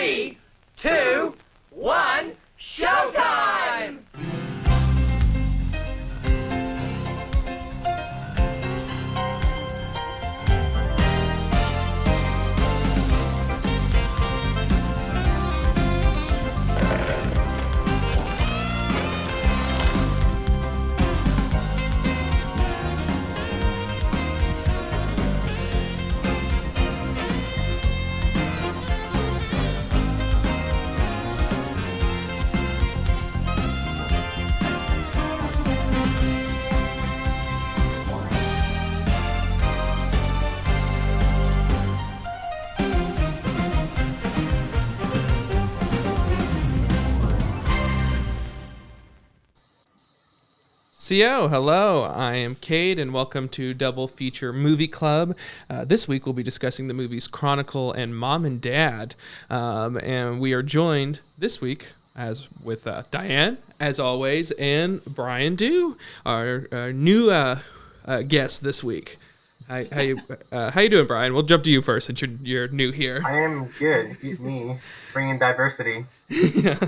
3, 2, 1, showtime! CO, hello, I am Cade, and welcome to Double Feature Movie Club. This week we'll be discussing the movies Chronicle and Mom and Dad, and we are joined this week as with Diane, as always, and Brian Dew, our new guest this week. How you doing, Brian? We'll jump to you first since you're new here. I am good. Beat me, bringing diversity. Yeah,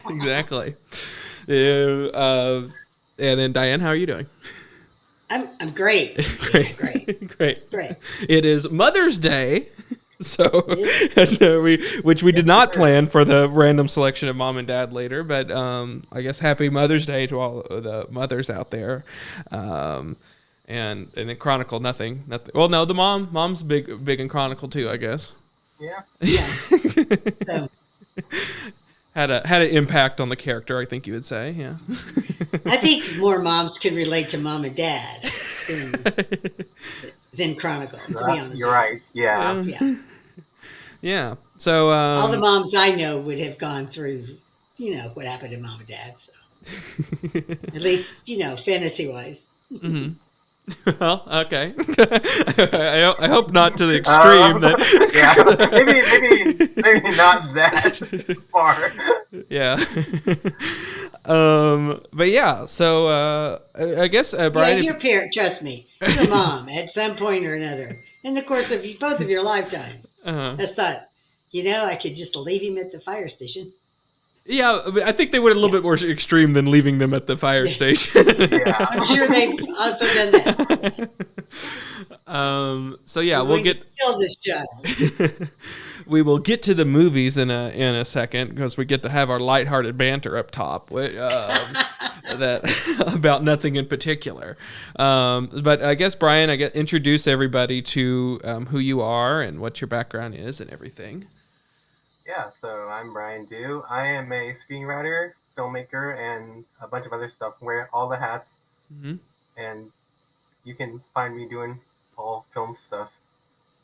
exactly. And then Diane, how are you doing? I'm great. Great. It is Mother's Day, so which we did not plan for the random selection of Mom and Dad later, but I guess Happy Mother's Day to all the mothers out there. And then Chronicle, nothing. Well, no, the mom's big in Chronicle too, I guess. Yeah. So. Had an impact on the character, I think you would say, yeah. I think more moms can relate to Mom and Dad than Chronicle, to be honest. You're right, yeah. Yeah, so... all the moms I know would have gone through, what happened to Mom and Dad, so... At least, fantasy-wise. Mm-hmm. Well, okay. I hope not to the extreme. Maybe not that far. Yeah. But yeah, so I guess Brian. Your parent, trust me, your mom at some point or another, in the course of both of your lifetimes, has thought, I could just leave him at the fire station. Yeah, I think they went a little bit more extreme than leaving them at the fire station. Yeah. I'm sure they've also done that. So yeah, we'll get kill this child. We will get to the movies in a second because we get to have our lighthearted banter up top that about nothing in particular. But I guess Brian, introduce everybody to who you are and what your background is and everything. Yeah, so I'm Brian Dew. I am a screenwriter, filmmaker, and a bunch of other stuff. Wear all the hats, and you can find me doing all film stuff,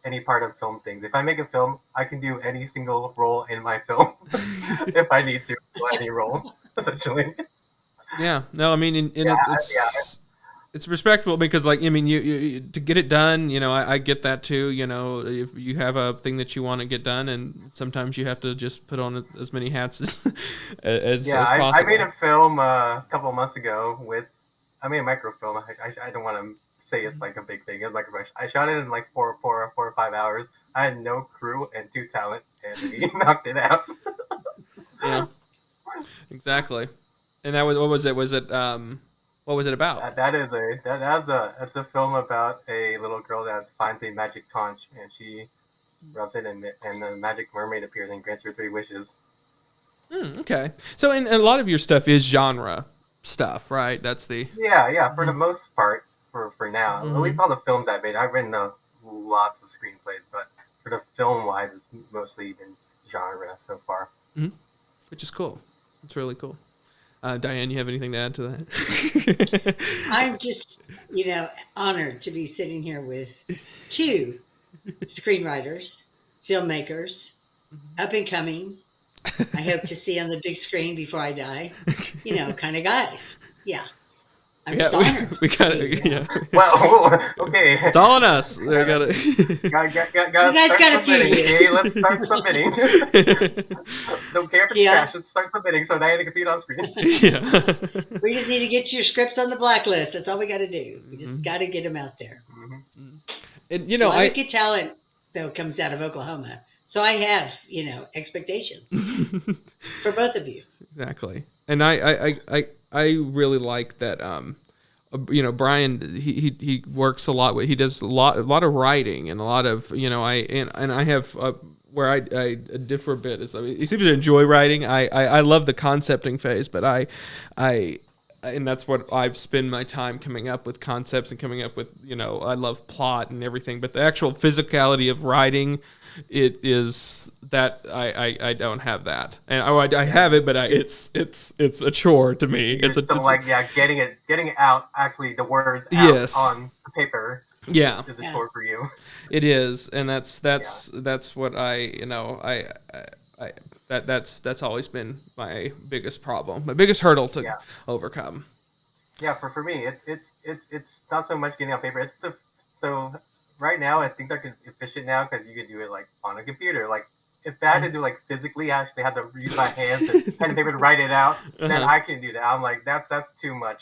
any part of film things. If I make a film, I can do any single role in my film if I need to, any role, essentially. Yeah, no, I mean, it's respectable because, you to get it done, I get that too. If you have a thing that you want to get done, and sometimes you have to just put on as many hats as possible. I made a film a couple of months ago I made a microfilm. I don't want to say it's like a big thing. It was like I shot it in like four or 5 hours. I had no crew and 2 talent, and we knocked it out. Yeah, exactly. And that was what was it? Was it what was it about? That's a film about a little girl that finds a magic conch, and she rubs it, and the magic mermaid appears and grants her 3 wishes. Okay. So, and a lot of your stuff is genre stuff, right? That's the... Yeah, for the most part, for now. At least all the films I've made. I've written lots of screenplays, but for the film-wise, it's mostly been genre so far. Mm-hmm. Which is cool. It's really cool. Diane, you have anything to add to that? I'm just, honored to be sitting here with 2 screenwriters, filmmakers, up and coming. I hope to see on the big screen before I die. Kind of guys. Yeah. I'm just honored. We got it. Yeah. Well, okay. It's all on us. We gotta you guys got a few. Okay, let's start submitting. Don't care if it's trash. Let's start submitting so Diana can see it on screen. Yeah. We just need to get your scripts on the blacklist. That's all we got to do. We just got to get them out there. And a lot of good talent though comes out of Oklahoma. So I have, expectations for both of you. Exactly. And I really like that. Brian, he works a lot with, he does a lot of writing and a lot of, I have where I differ a bit is, I mean, he seems to enjoy writing. I love the concepting phase, but and that's what I've spent my time coming up with concepts and coming up with, I love plot and everything, but the actual physicality of writing, it is that I don't have that, and I have it, but it's a chore to me. It's getting it out, actually the words out on the paper. Yeah, is a chore for you. It is, and that's what that's always been my biggest problem, my biggest hurdle to overcome. Yeah, for me, it's not so much getting on paper. So right now, things are efficient now because you can do it like on a computer. Like if I had to do like physically, I actually had to use my hands and pen and paper to write it out. Then I can do that. I'm like that's too much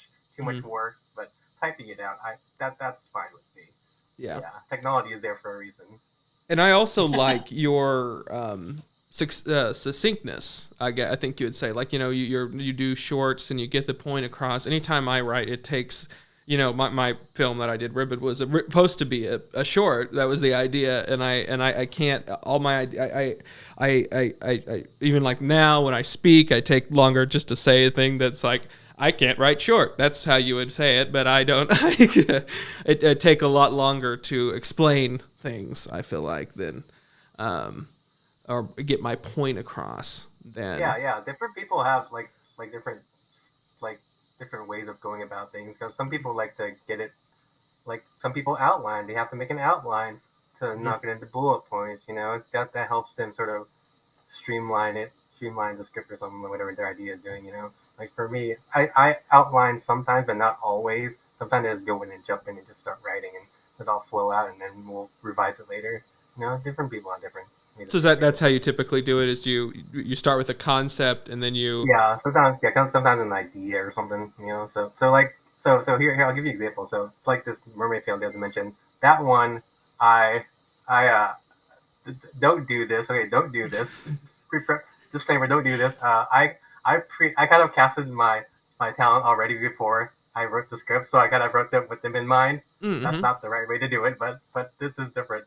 work. But typing it out, that's fine with me. Yeah, technology is there for a reason. And I also like your succinctness. I think you would say, like, you do shorts and you get the point across. Anytime I write, it takes, my film that I did, Ribbit, was supposed to be a short. That was the idea, and I can't. All my I even like now when I speak, I take longer just to say a thing that's like, I can't write short. That's how you would say it, but I don't. It take a lot longer to explain things, I feel like, than or get my point across than. Yeah. Different people have like different ways of going about things. Because some people like to get it, like some people outline. They have to make an outline to knock it into bullet points. That helps them sort of streamline the script or something, or whatever their idea is doing. Like for me, I outline sometimes, but not always. Sometimes I just go in and jump in and just start writing, and it all flow out, and then we'll revise it later. Different people have different. So that's how you typically do it? Is you start with a concept and then you. Yeah, sometimes an idea or something. So here I'll give you an example. So like this mermaid film that I mentioned. That one I don't do this. Okay, don't do this. Disclaimer: don't do this. I kind of casted my talent already before I wrote the script, so I kind of wrote them with them in mind. Mm-hmm. That's not the right way to do it, but this is different.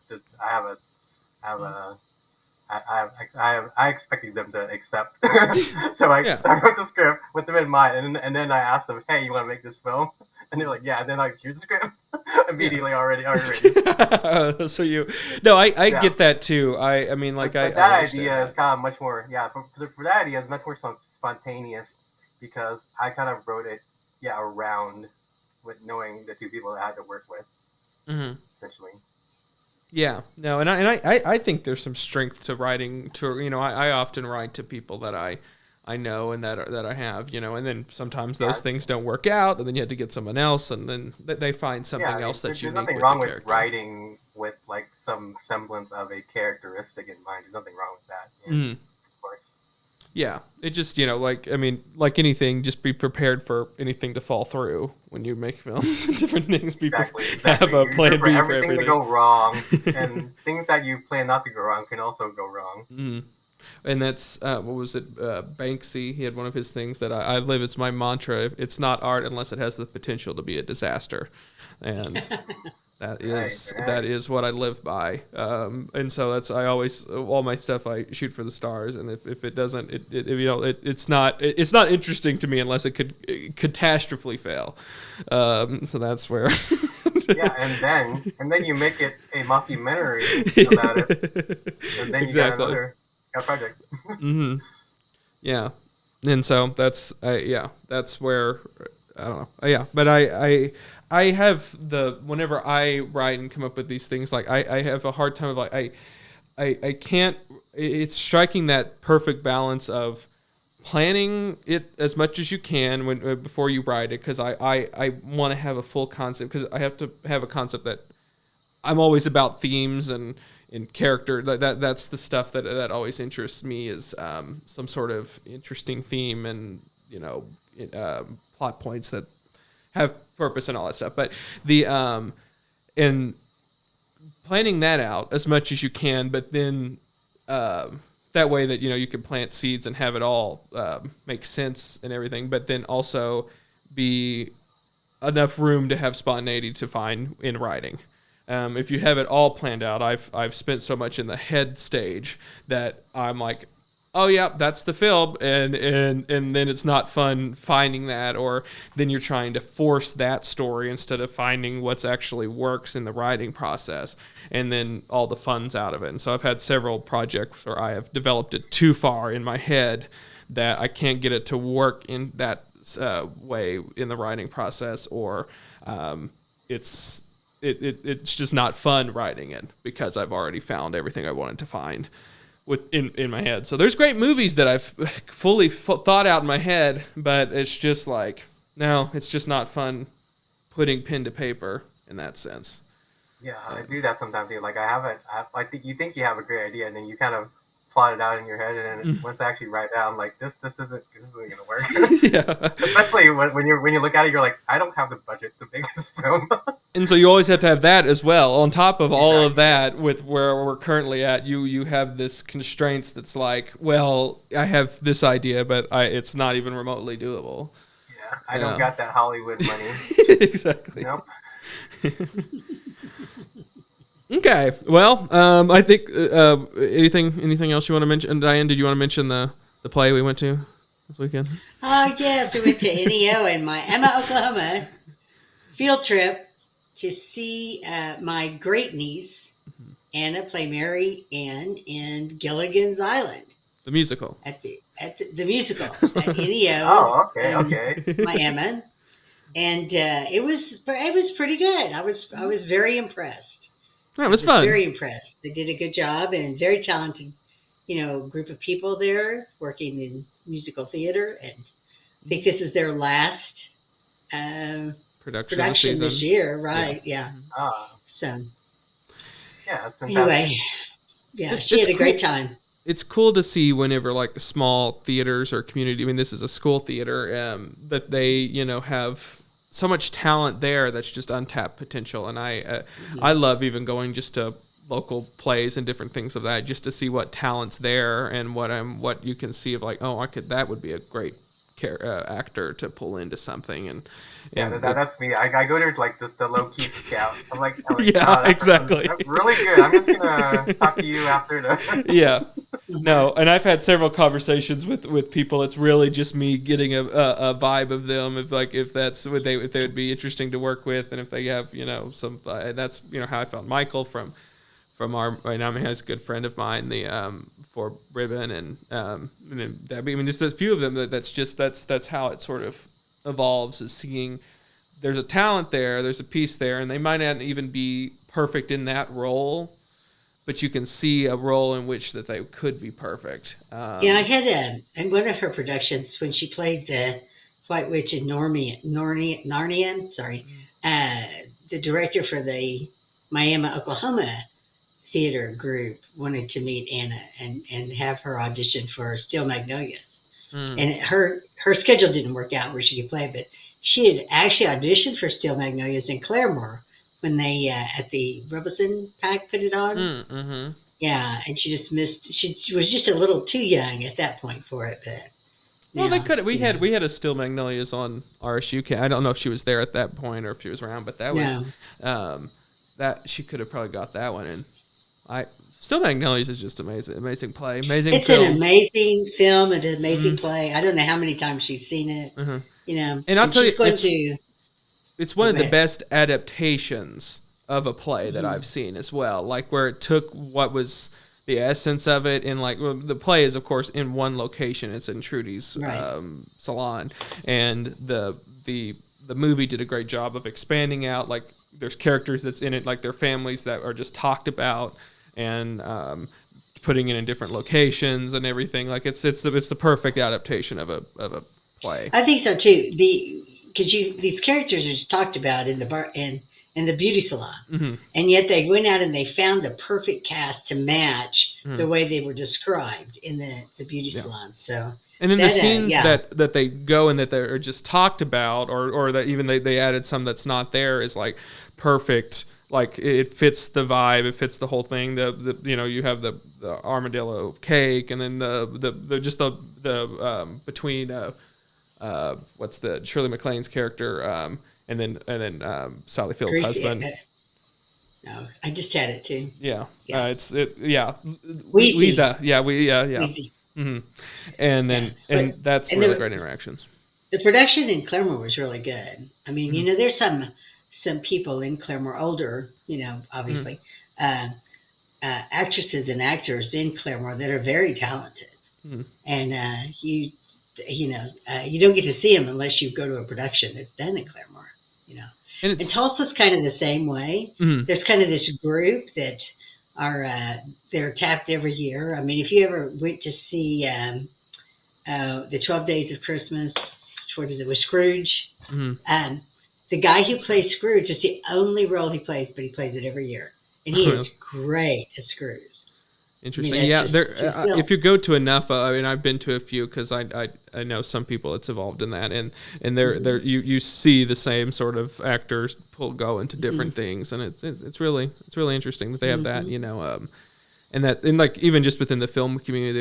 I expected them to accept, so I wrote the script with them in mind, and then I asked them, "Hey, you want to make this film?" And they're like, "Yeah." And then I drew the script immediately already. So I get that too. I mean, like that idea is kind of much more. Yeah, for that idea is much more spontaneous because I kind of wrote it, around with knowing the two people that I had to work with, essentially. Yeah, no, and I think there's some strength to writing. I often write to people that I know and that I have, and then sometimes those things don't work out, and then you have to get someone else, and then they find something else that's unique. There's nothing wrong with writing with like some semblance of a characteristic in mind. There's nothing wrong with that. Of course. Yeah, it just like anything, just be prepared for anything to fall through when you make films. Different things, exactly. have a plan B for everything to go wrong, and things that you plan not to go wrong can also go wrong. Mm-hmm. And that's what was it? Banksy. He had one of his things that I live. It's my mantra. It's not art unless it has the potential to be a disaster, and that is what I live by. And so that's I always all my stuff I shoot for the stars, and if it doesn't, it's not interesting to me unless it could catastrophically fail. So that's where. and then you make it a mockumentary about it, and then you got another project. Mm-hmm. Yeah, and so that's where I don't know. But I have whenever I write and come up with these things, like I have a hard time of like I can't. It's striking that perfect balance of planning it as much as you can before you write it, because I want to have a full concept, because I have to have a concept that I'm always about themes and character. That's the stuff that always interests me, is some sort of interesting theme and plot points that have purpose and all that stuff. But the in planning that out as much as you can, but then that way that, you can plant seeds and have it all make sense and everything, but then also be enough room to have spontaneity to find in writing. If you have it all planned out, I've spent so much in the head stage that I'm like, oh yeah, that's the film, and then it's not fun finding that, or then you're trying to force that story instead of finding what's actually works in the writing process, and then all the fun's out of it. And so I've had several projects where I have developed it too far in my head that I can't get it to work in that way in the writing process, or it's just not fun writing it because I've already found everything I wanted to find in my head. So there's great movies that I've fully thought out in my head, but it's just like, no, it's just not fun putting pen to paper in that sense. Yeah, I do that sometimes. Like I think you think you have a great idea, and then you kind of plot it out in your head, and then once I actually write it out, I'm like, this isn't gonna work. Yeah. Especially when you look at it, you're like, I don't have the budget to make this film. And so you always have to have that as well. On top of all of that, with where we're currently at, you have this constraints that's like, well, I have this idea, but it's not even remotely doable. Yeah, I don't got that Hollywood money. Exactly. Nope. Okay. Well, I think anything else you want to mention? And Diane, did you want to mention the play we went to this weekend? Yes, we went to NEO in Miami, Oklahoma, field trip to see my great niece Anna play Mary Ann in Gilligan's Island. The musical. At the musical at NEO. Oh, okay. Miami, and it was pretty good. I was very impressed. It was fun. Very impressed. They did a good job, and very talented, group of people there working in musical theater. And I think this is their last production this year, right? Yeah. So. Yeah, that's fantastic. Anyway, yeah, she had a great time. It's cool to see whenever like small theaters or community. I mean, this is a school theater, that they have so much talent there that's just untapped potential. And I love even going just to local plays and different things of that, just to see what talent's there and what you can see of like, that would be a great actor to pull into something. And that's me. I go to like the low key scout. I'm like yeah, exactly. Really good. I'm just gonna talk to you after. Yeah. No, and I've had several conversations with people. It's really just me getting a vibe of them, if that's what they would be interesting to work with, and if they have some. That's how I found Michael from our. I mean, he's a good friend of mine. The for Ribbon and then Debbie. I mean, there's a few of them that's how it sort of evolves, is seeing there's a talent there's a piece there, and they might not even be perfect in that role, but you can see a role in which that they could be perfect. I had in one of her productions when she played the White Witch in Narnia. Sorry, the director for the Miami, Oklahoma theater group wanted to meet Anna and have her audition for Steel Magnolias. And her schedule didn't work out where she could play, but she had actually auditioned for Steel Magnolias in Claremore when they at the Robeson Pack put it on. Mm-hmm. Yeah, and she just missed. She was just a little too young at that point for it. But well, they could. We had a Steel Magnolias on RSU. I don't know if she was there at that point or if she was around, but that was that she could have probably got that one in. Steel Magnolias is just amazing play, amazing. It's film. An amazing film and an amazing play. I don't know how many times she's seen it. And I'll tell you, it's one of the best adaptations of a play that I've seen as well. Like where it took what was the essence of it, and like the play is of course in one location. It's in Trudy's salon, and the movie did a great job of expanding out. Like there's characters that's in it, like their families that are just talked about, and putting it in different locations and everything. Like it's the perfect adaptation of a play. I think so too. Because these characters are just talked about in the bar and in the beauty salon, and yet they went out and they found the perfect cast to match the way they were described in the beauty salon. So. And then the scenes that they go and that they're just talked about, or that even they added some that's not there, is like perfect like it fits the vibe, it fits the whole thing. The you have the armadillo cake, and then the just the between what's the Shirley MacLaine's character, and then Sally Field's Greasy, husband. No, I just had it too. Yeah, Yeah. Weezy. Lisa. Yeah, Weezy. Mm-hmm. And then that's and really great interactions. The production in Claremore was really good. I mean, there's some people in Claremore, older, obviously, actresses and actors in Claremore that are very talented, and you don't get to see them unless you go to a production that's done in Claremore, And Tulsa's kind of the same way. There's kind of this group that are they're tapped every year. I mean, if you ever went to see the 12 Days of Christmas, what is it, with Scrooge? The guy who plays Scrooge is the only role he plays, but he plays it every year, and he is great at Scrooge. Interesting. If you go to enough, I mean, I've been to a few because I know some people that's involved in that, and they're you see the same sort of actors go into different things, and it's really interesting that they have that, and like even just within the film community,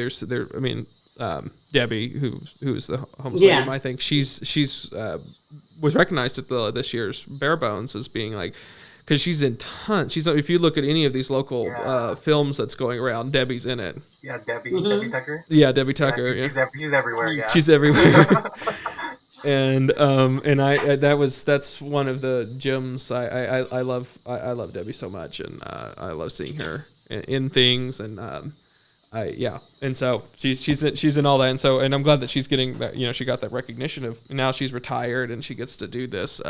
Debbie, who's the homeless lady, I think she's was recognized at this year's Bare Bones as being like, because she's in tons. If you look at any of these local films that's going around, Debbie's in it. Yeah, Debbie Tucker. Yeah, Debbie Tucker. She's everywhere. Yeah, she's everywhere. and that's one of the gems. I love Debbie so much, and I love seeing her in things, and and so she's in all that, and I'm glad that she's getting that. She got that recognition of now she's retired and she gets to do this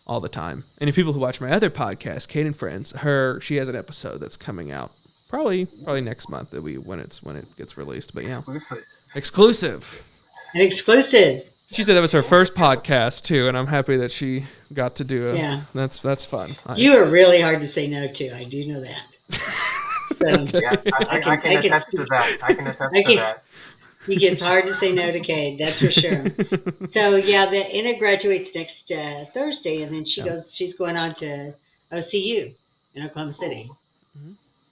all the time. And if people who watch my other podcast, Cade and Friends, she has an episode that's coming out probably next month when it gets released. But exclusive. An exclusive. She said that was her first podcast too, and I'm happy that she got to do it. Yeah, that's fun. You are really hard to say no to. I do know that. So I can attest to that. I can attest to that. It gets hard to say no to Cade, that's for sure. So Anna graduates next Thursday, and then she's going on to OCU in Oklahoma City.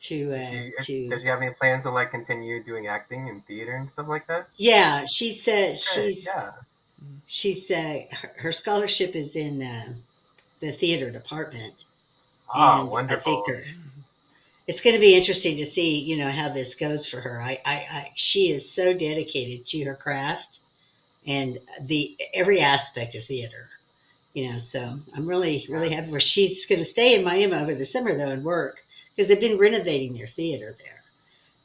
Does she have any plans to continue doing acting and theater and stuff like that? Yeah, she said her scholarship is in the theater department. Oh, wonderful. I think it's going to be interesting to see, how this goes for her. She is so dedicated to her craft and every aspect of theater, so I'm really, really happy for her. She's going to stay in Miami over the summer though and work, because they've been renovating their theater there,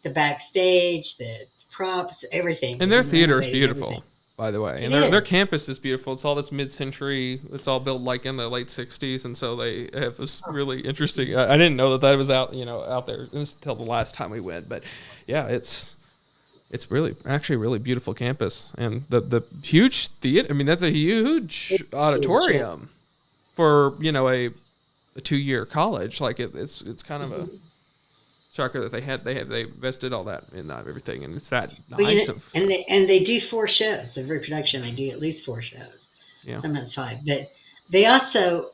the backstage, the props, everything. And their theater is beautiful. Everything. By the way, and their campus is beautiful. It's all this mid-century. It's all built in the late '60s, and so they have this really interesting. I didn't know that was out there until the last time we went. But yeah, it's really beautiful campus, and the huge theater. I mean, that's a huge auditorium for a 2-year college. It's kind of a shocker that they invested all that in everything, and it's that nice. And they do 4 shows every production. They do at least 4 shows, sometimes 5. But they also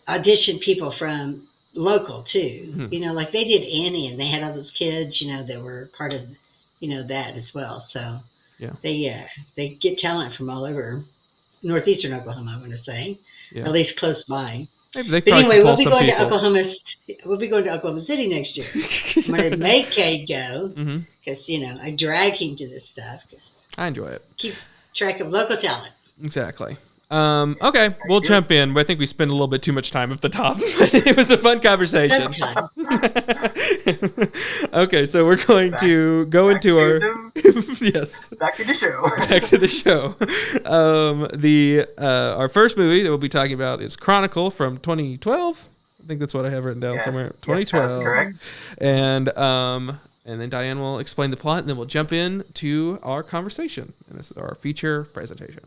audition people from local too. Like they did Annie, and they had all those kids, that were part of, that as well. So they get talent from all over northeastern Oklahoma, I want to say, at least close by. But anyway, we'll be going to Oklahoma. We'll be going to Oklahoma City next year. I'm going to make Cade go because I drag him to this stuff. I enjoy it. Keep track of local talent. Exactly. Okay, we'll jump in. I think we spent a little bit too much time at the top. It was a fun conversation. Okay, so we're going to go into our back to the show. Back to the show. Our first movie that we'll be talking about is Chronicle from 2012. I think that's what I have written down somewhere. 2012. Yes, correct. And then Diane will explain the plot, and then we'll jump in to our conversation. And this is our feature presentation.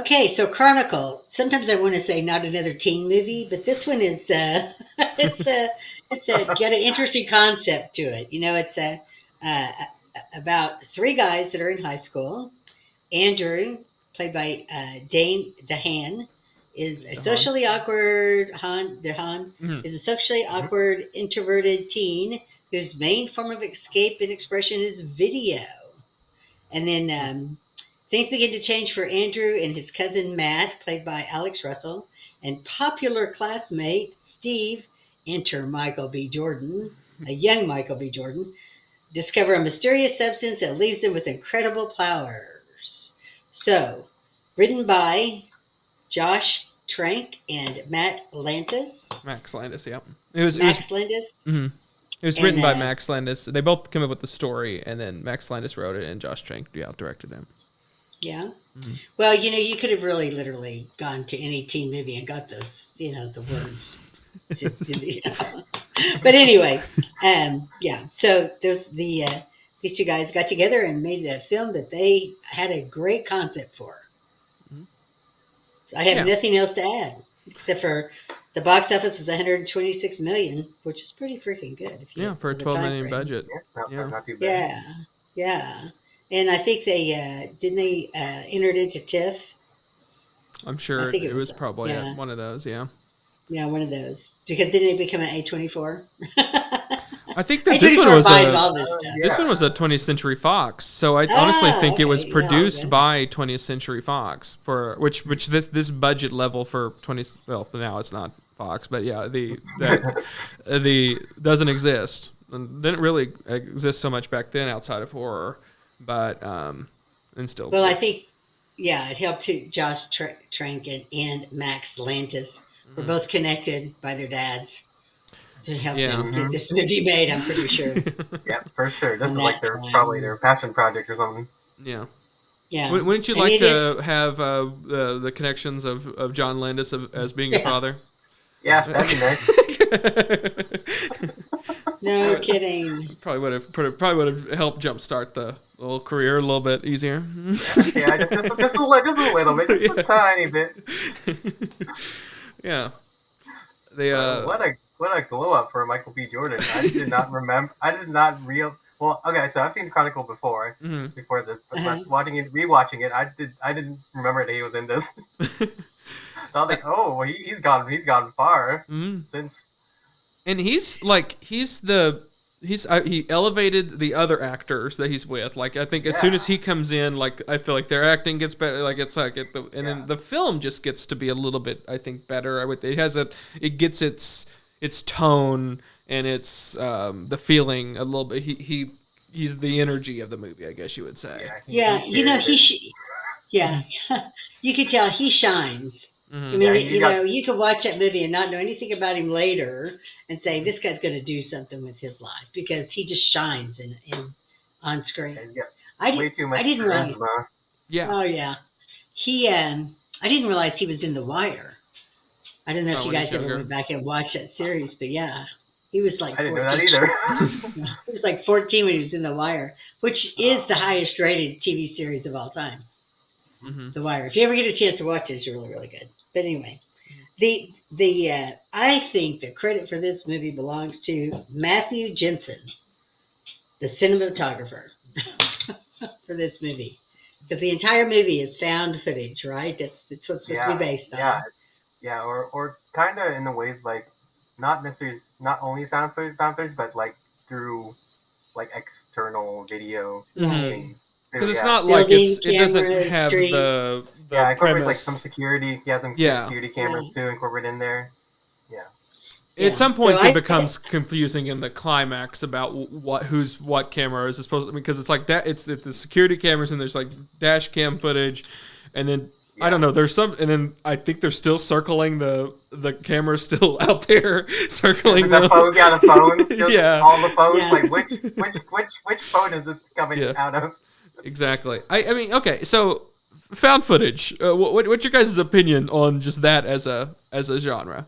Okay, so Chronicle. Sometimes I want to say not another teen movie, but this one is it's got an interesting concept to it. It's uh, about three guys that are in high school. Andrew, played by Diane, is a socially awkward Dehan Mhm. is a socially awkward introverted teen whose main form of escape and expression is video. And then things begin to change for Andrew and his cousin Matt, played by Alex Russell, and popular classmate Steve, enter Michael B. Jordan, a young Michael B. Jordan, discover a mysterious substance that leaves them with incredible powers. So, written by Josh Trank and Matt Lantis. Max Landis, yeah. Max Landis. Mhm. It was And, written by Max Landis. They both came up with the story, and then Max Landis wrote it, and Josh Trank directed him. Yeah. Well, you could have really literally gone to any teen movie and got those, the words. But anyway, yeah. So these two guys got together and made a film that they had a great concept for. I have nothing else to add except for the box office was 126 million, which is pretty freaking good. For a 12 million budget. Yeah, not too bad. Yeah. And I think they entered into TIFF. I'm sure it was probably one of those, yeah. Yeah, one of those. Because didn't it become an A24? I think that this one was this one was a 20th Century Fox. So I honestly think it was produced by 20th Century Fox for which this budget level for 20. Well, now it's not Fox, but yeah, the doesn't exist. And didn't really exist so much back then outside of horror, but and still. Well, I think it helped too. Josh Trank and Max Lantis were both connected by their dads to help them get this movie made. I'm pretty sure. Yeah, for sure. This is like probably their passion project or something. Yeah. Yeah. Wouldn't you like to have the connections of John Landis as being a father? Yeah, that'd be nice. No kidding. Probably would have helped jumpstart the little career a little bit easier. Just a little bit, just a tiny bit. Yeah. What a glow up for Michael B. Jordan. I did not remember. Well, okay, so I've seen Chronicle before this, but rewatching it, I didn't remember that he was in this. So I was like, oh, he's gone far since. And he elevated the other actors that he's with. Like, I think as soon as he comes in, like, I feel like their acting gets better. Like, it's like then the film just gets to be a little bit, I think, better. It gets its tone and its the feeling a little bit. He's the energy of the movie, I guess you would say. Yeah, you could tell he shines. I mean, you could watch that movie and not know anything about him later and say, this guy's going to do something with his life because he just shines in on screen. Way too much charisma. Yeah. Oh, yeah. I didn't realize he was in The Wire. I don't know if you guys ever went back and watched that series, but yeah. He was like 14. I didn't know that either. He was like 14 when he was in The Wire, which is the highest rated TV series of all time. The Wire. If you ever get a chance to watch it, it's really, really good. But anyway, I think the credit for this movie belongs to Matthew Jensen, the cinematographer, for this movie, because the entire movie is found footage, right? That's what it's supposed to be based on. Yeah, or kind of in the ways like not necessarily not only sound footage, but like through like external video things. Because it's not like it doesn't have streets. the it premise. Like some security. He has some security cameras to incorporate in there. Yeah. At some points, it becomes confusing in the climax about what camera is supposed to. Because it's like that. It's the security cameras and there's like dash cam footage, and then I don't know. There's some, and then I think they're still circling the camera's still out there circling the phone. Yeah, the phone. All the phones. Yeah. Like which phone is this coming out of? Exactly. I mean, okay. So, found footage. What's your guys' opinion on just that as a genre?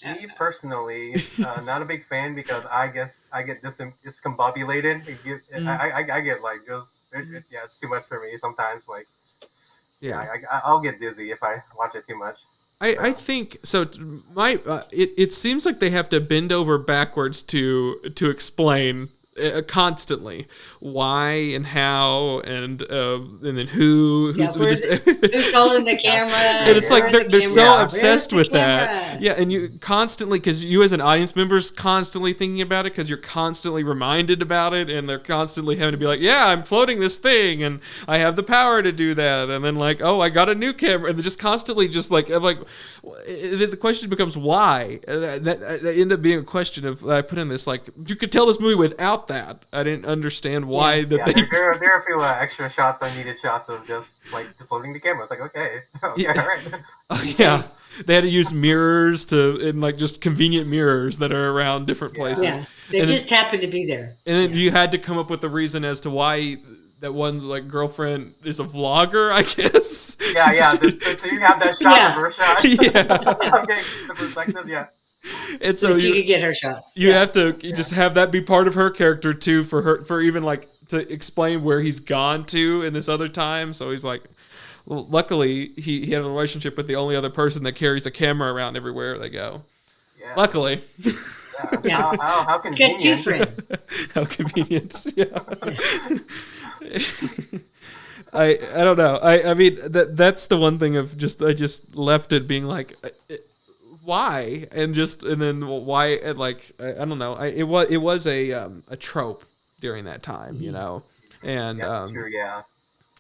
Me personally, not a big fan because I guess I get discombobulated. I get like just it's too much for me sometimes. Like Yeah. I'll get dizzy if I watch it too much. I think so. It seems like they have to bend over backwards to explain constantly why and how and then who's who's holding the camera, and it's like they're so obsessed with that. Camera? Yeah, and you constantly, because you as an audience member is constantly thinking about it because you're constantly reminded about it, and they're constantly having to be like, yeah, I'm floating this thing and I have the power to do that, and then like, oh, I got a new camera, and they're just constantly just like, I'm like, the question becomes why. That ended up being a question of, I put in this, like, you could tell this movie without that. I didn't understand why there are a few extra shots, unneeded shots of just floating the camera. It's like, okay, all right. Oh, yeah, they had to use mirrors and like just convenient mirrors that are around different places. Yeah, they just happened to be there. And then you had to come up with a reason as to why that one's like girlfriend is a vlogger, I guess. Yeah. So you have that shot of her shot. Yeah. I'm getting the perspective. Yeah. And so you could get her shots. You have to just have that be part of her character too, for even like to explain where he's gone to in this other time. So he's like, well, luckily he had a relationship with the only other person that carries a camera around everywhere they go. Yeah. Luckily. Yeah. How convenient. Get 2 friends. How convenient. Yeah. I don't know. I mean that's the one thing of I just left it being like, why, and then why, and like I don't know. It was a trope during that time, you know, and sure, yeah.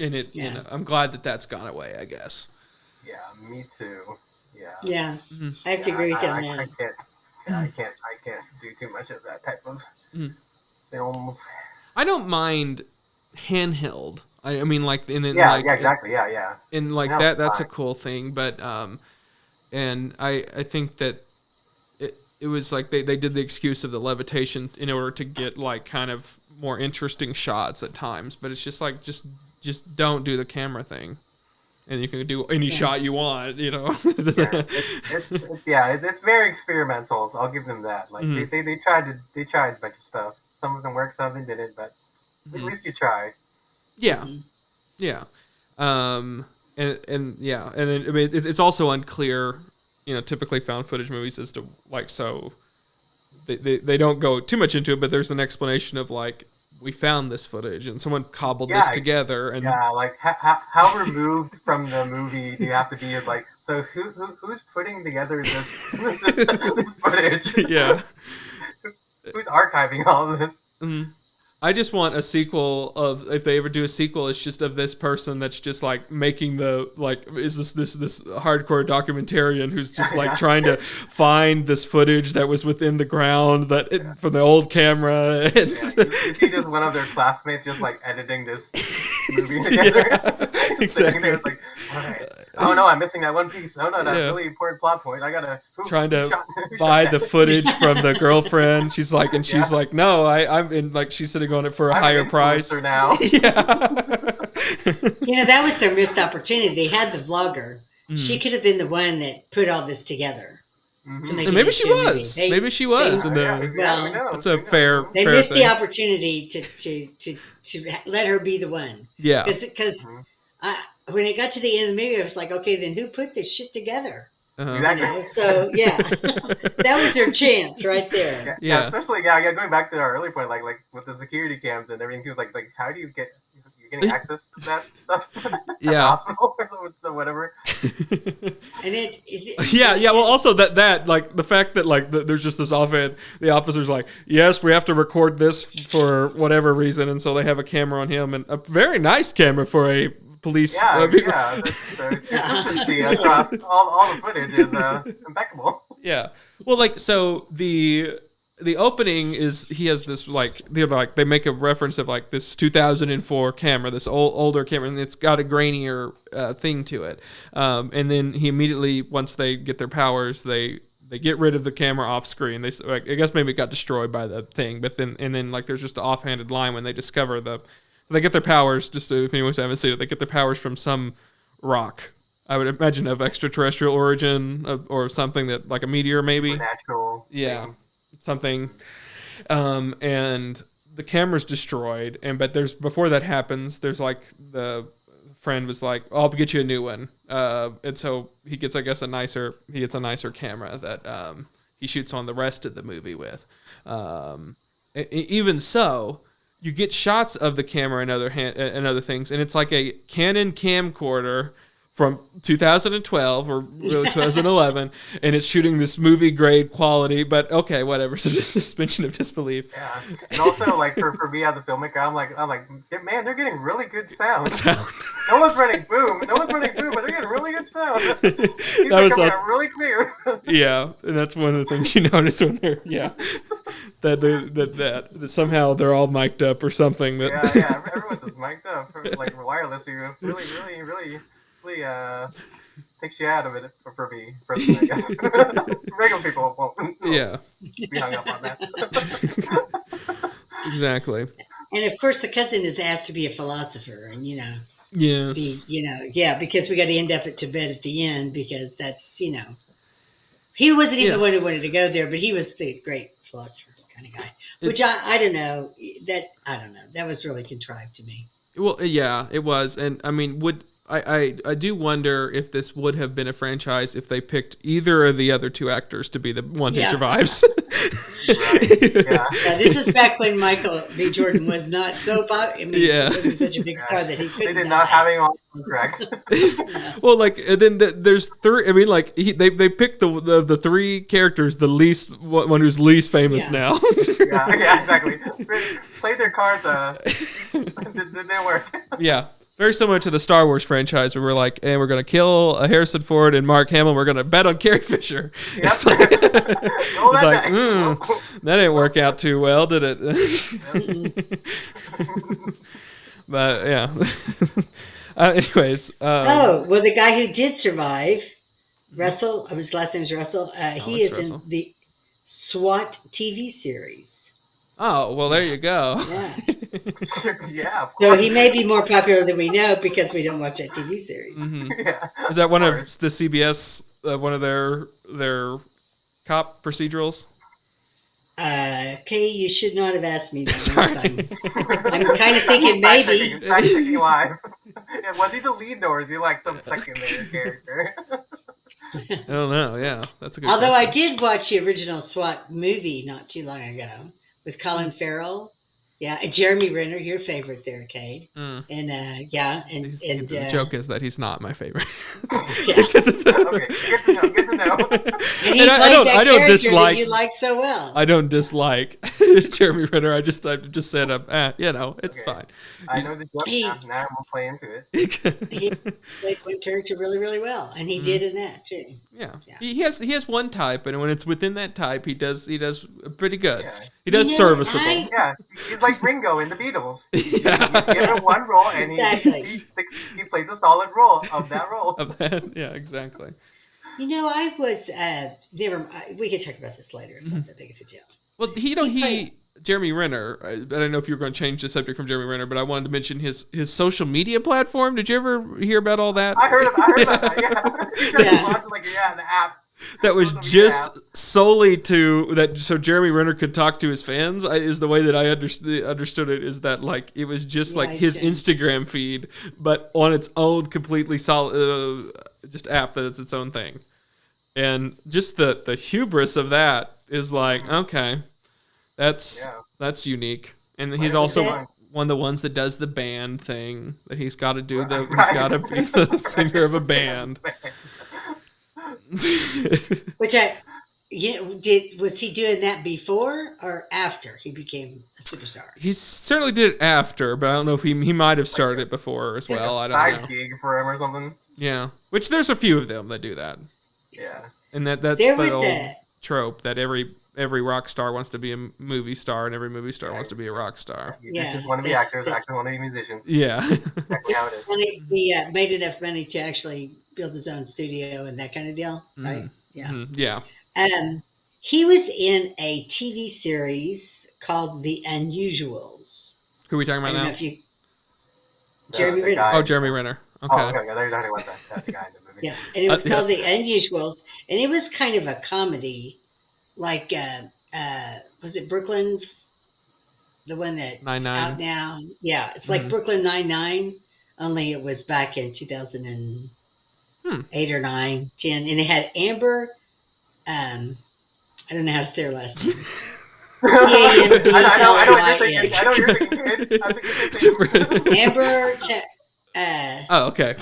And it, you know, I'm glad that's gone away, I guess. Yeah, me too. Yeah. Yeah, I have to agree with you on that. I can't do too much of that type of films. I don't mind handheld. I mean, like, and then exactly, yeah. And like that's fine. A cool thing, but and I think that it was like they did the excuse of the levitation in order to get like kind of more interesting shots at times, but it's just like just don't do the camera thing, and you can do any shot you want, you know. It's very experimental. So I'll give them that. Like they tried a bunch of stuff. Some of them worked, some of them didn't, but at least you try. Yeah, yeah, and then I mean it's also unclear, you know, typically found footage movies as to like, so they don't go too much into it, but there's an explanation of like, we found this footage and someone cobbled this together, and like how removed from the movie do you have to be? Of like, so who's putting together this footage? Yeah, who's archiving all of this? Mm-hmm. I just want a sequel of, if they ever do a sequel, it's just of this person that's just like making the, like, is this hardcore documentarian who's just like trying to find this footage that was within the ground from the old camera. And you see just one of their classmates just like editing this movie together. Yeah, exactly. There, like, all right. Oh no, I'm missing that one piece. Oh no, that's a really important plot point. I gotta trying to buy the footage from the girlfriend. She's like, and she's like, no, I'm in, like, she's sitting on it for a higher price. Now. Yeah. You know, that was their missed opportunity. They had the vlogger. She could have been the one that put all this together. To make and maybe she was. Maybe she was. That's a fair. They fair missed thing. the opportunity to let her be the one. Yeah. Because when it got to the end of the movie, I was like, okay, then who put this shit together? Uh-huh. Exactly. You know? So yeah, that was their chance right there. Yeah. Especially going back to our early point, like with the security cams and everything, too. Like how do you get? You're getting access to that stuff at the hospital or whatever. And well, also that like the fact that like there's just this offhand, the officer's like, yes, we have to record this for whatever reason, and so they have a camera on him, and a very nice camera for a police. The consistency across all the footage is impeccable. Yeah. Well, like, so the opening is, he has this like they make a reference of like this 2004 camera, this older camera, and it's got a grainier thing to it. And then he immediately, once they get their powers, they get rid of the camera off screen. They, like, I guess maybe it got destroyed by the thing, but then like there's just an offhanded line when they discover they get their powers, just if anyone haven't seen it, they get their powers from some rock. I would imagine of extraterrestrial origin, or something that, like a meteor maybe. Natural. Yeah. Thing. Something. And the camera's destroyed, but before that happens, there's like the friend was like, "I'll get you a new one," and so he gets, I guess, a nicer camera that he shoots on the rest of the movie with. Even so, you get shots of the camera and other things, and it's like a Canon camcorder from 2012 or really 2011, and it's shooting this movie grade quality. But okay, whatever. So just suspension of disbelief. Yeah, and also like for me as a filmmaker, I'm like, man, they're getting really good sound. No one's running boom, but they're getting really good sound. These are coming out really clear. Yeah, and that's one of the things you notice when they're that somehow they're all mic'd up or something. That everyone's just mic'd up, like wirelessly. Really takes you out of it for me, personally, I guess. Regular people won't be hung up on that. Exactly. And of course, the cousin is asked to be a philosopher, and yes, because we got to end up at Tibet at the end, because that's he wasn't even the one who wanted to go there, but he was the great philosopher kind of guy. Which I don't know. That was really contrived to me. Well, yeah, it was, and I mean, I do wonder if this would have been a franchise if they picked either of the other two actors to be the one who survives. Right. Yeah. This is back when Michael B. Jordan was not so popular. I mean, he wasn't such a big star that he couldn't. They did not have him on contract. Well, like, and then there's three. I mean, like, they picked the three characters, the least one who's least famous now. yeah, exactly. Played their cards. Didn't work. Yeah. Very similar to the Star Wars franchise, where we're like, and we're going to kill Harrison Ford and Mark Hamill. We're going to bet on Carrie Fisher. Yep. It's like, that didn't work out too well, did it? But yeah. Anyways. The guy who did survive, Russell. His last name's Russell. He is Russell. in the SWAT TV series. Oh, well, there you go. Yeah. Yeah. So he may be more popular than we know because we don't watch that TV series. Mm-hmm. Yeah. Is that one of the CBS, one of their cop procedurals? Kay, you should not have asked me that. Sorry. I'm kind of thinking maybe. Fact-checking live. Yeah, was he the lead or is he like some secondary character? I don't know. Yeah, that's a good Although question. I did watch the original SWAT movie not too long ago with Colin Farrell. Yeah, and Jeremy Renner, your favorite there, Cade. And the joke is that he's not my favorite. Okay, good to know. And he I don't dislike that you like so well. I don't dislike Jeremy Renner. I just said it's fine. I know the joke now. I'm play into it. He plays one character really, really well, and he did in that too. Yeah. He has one type, and when it's within that type, he does pretty good. Yeah. He does serviceable. Yeah, he's like Ringo in the Beatles. Yeah. You give him one role, and he plays a solid role of that role. Yeah, exactly. I was we could talk about this later. It's not that big of a deal. Well, Jeremy Renner. I don't know if you were going to change the subject from Jeremy Renner, but I wanted to mention his social media platform. Did you ever hear about all that? I heard about that. Yeah. An app. That was just solely so Jeremy Renner could talk to his fans. Is the way that I understood it. Is that like it was just like his Instagram feed, but on its own, completely solid, just app that it's its own thing, and just the hubris of that is like, okay, that's unique, and he's also one of the ones that does the band thing that he's got to do. He's got to be the singer of a band. Which was he doing that before or after he became a superstar? He certainly did it after, but I don't know if he might have started it before as well. I don't know. Side gig for him or something. Yeah, which there's a few of them that do that. Yeah, and that's the old trope that every rock star wants to be a movie star, and every movie star wants to be a rock star. Just want to be actors want to be musicians. Yeah, exactly how it is. And he made enough money to actually build his own studio and that kind of deal, right? Yeah. Mm-hmm. Yeah. He was in a TV series called The Unusuals. Who are we talking about now? Jeremy Renner. Oh, Jeremy Renner. Okay. Oh, okay. They're talking about that the guy in the movie. Yeah, and it was called The Unusuals, and it was kind of a comedy, like was it Brooklyn? The one that's 99. out now. Yeah, it's like Brooklyn Nine-Nine. only it was back in 2008 or 9, 10, and it had Amber. I don't know how to say her last name. I know what you're thinking. I know what you're thinking. I think you're thinking. Amber. Oh, okay.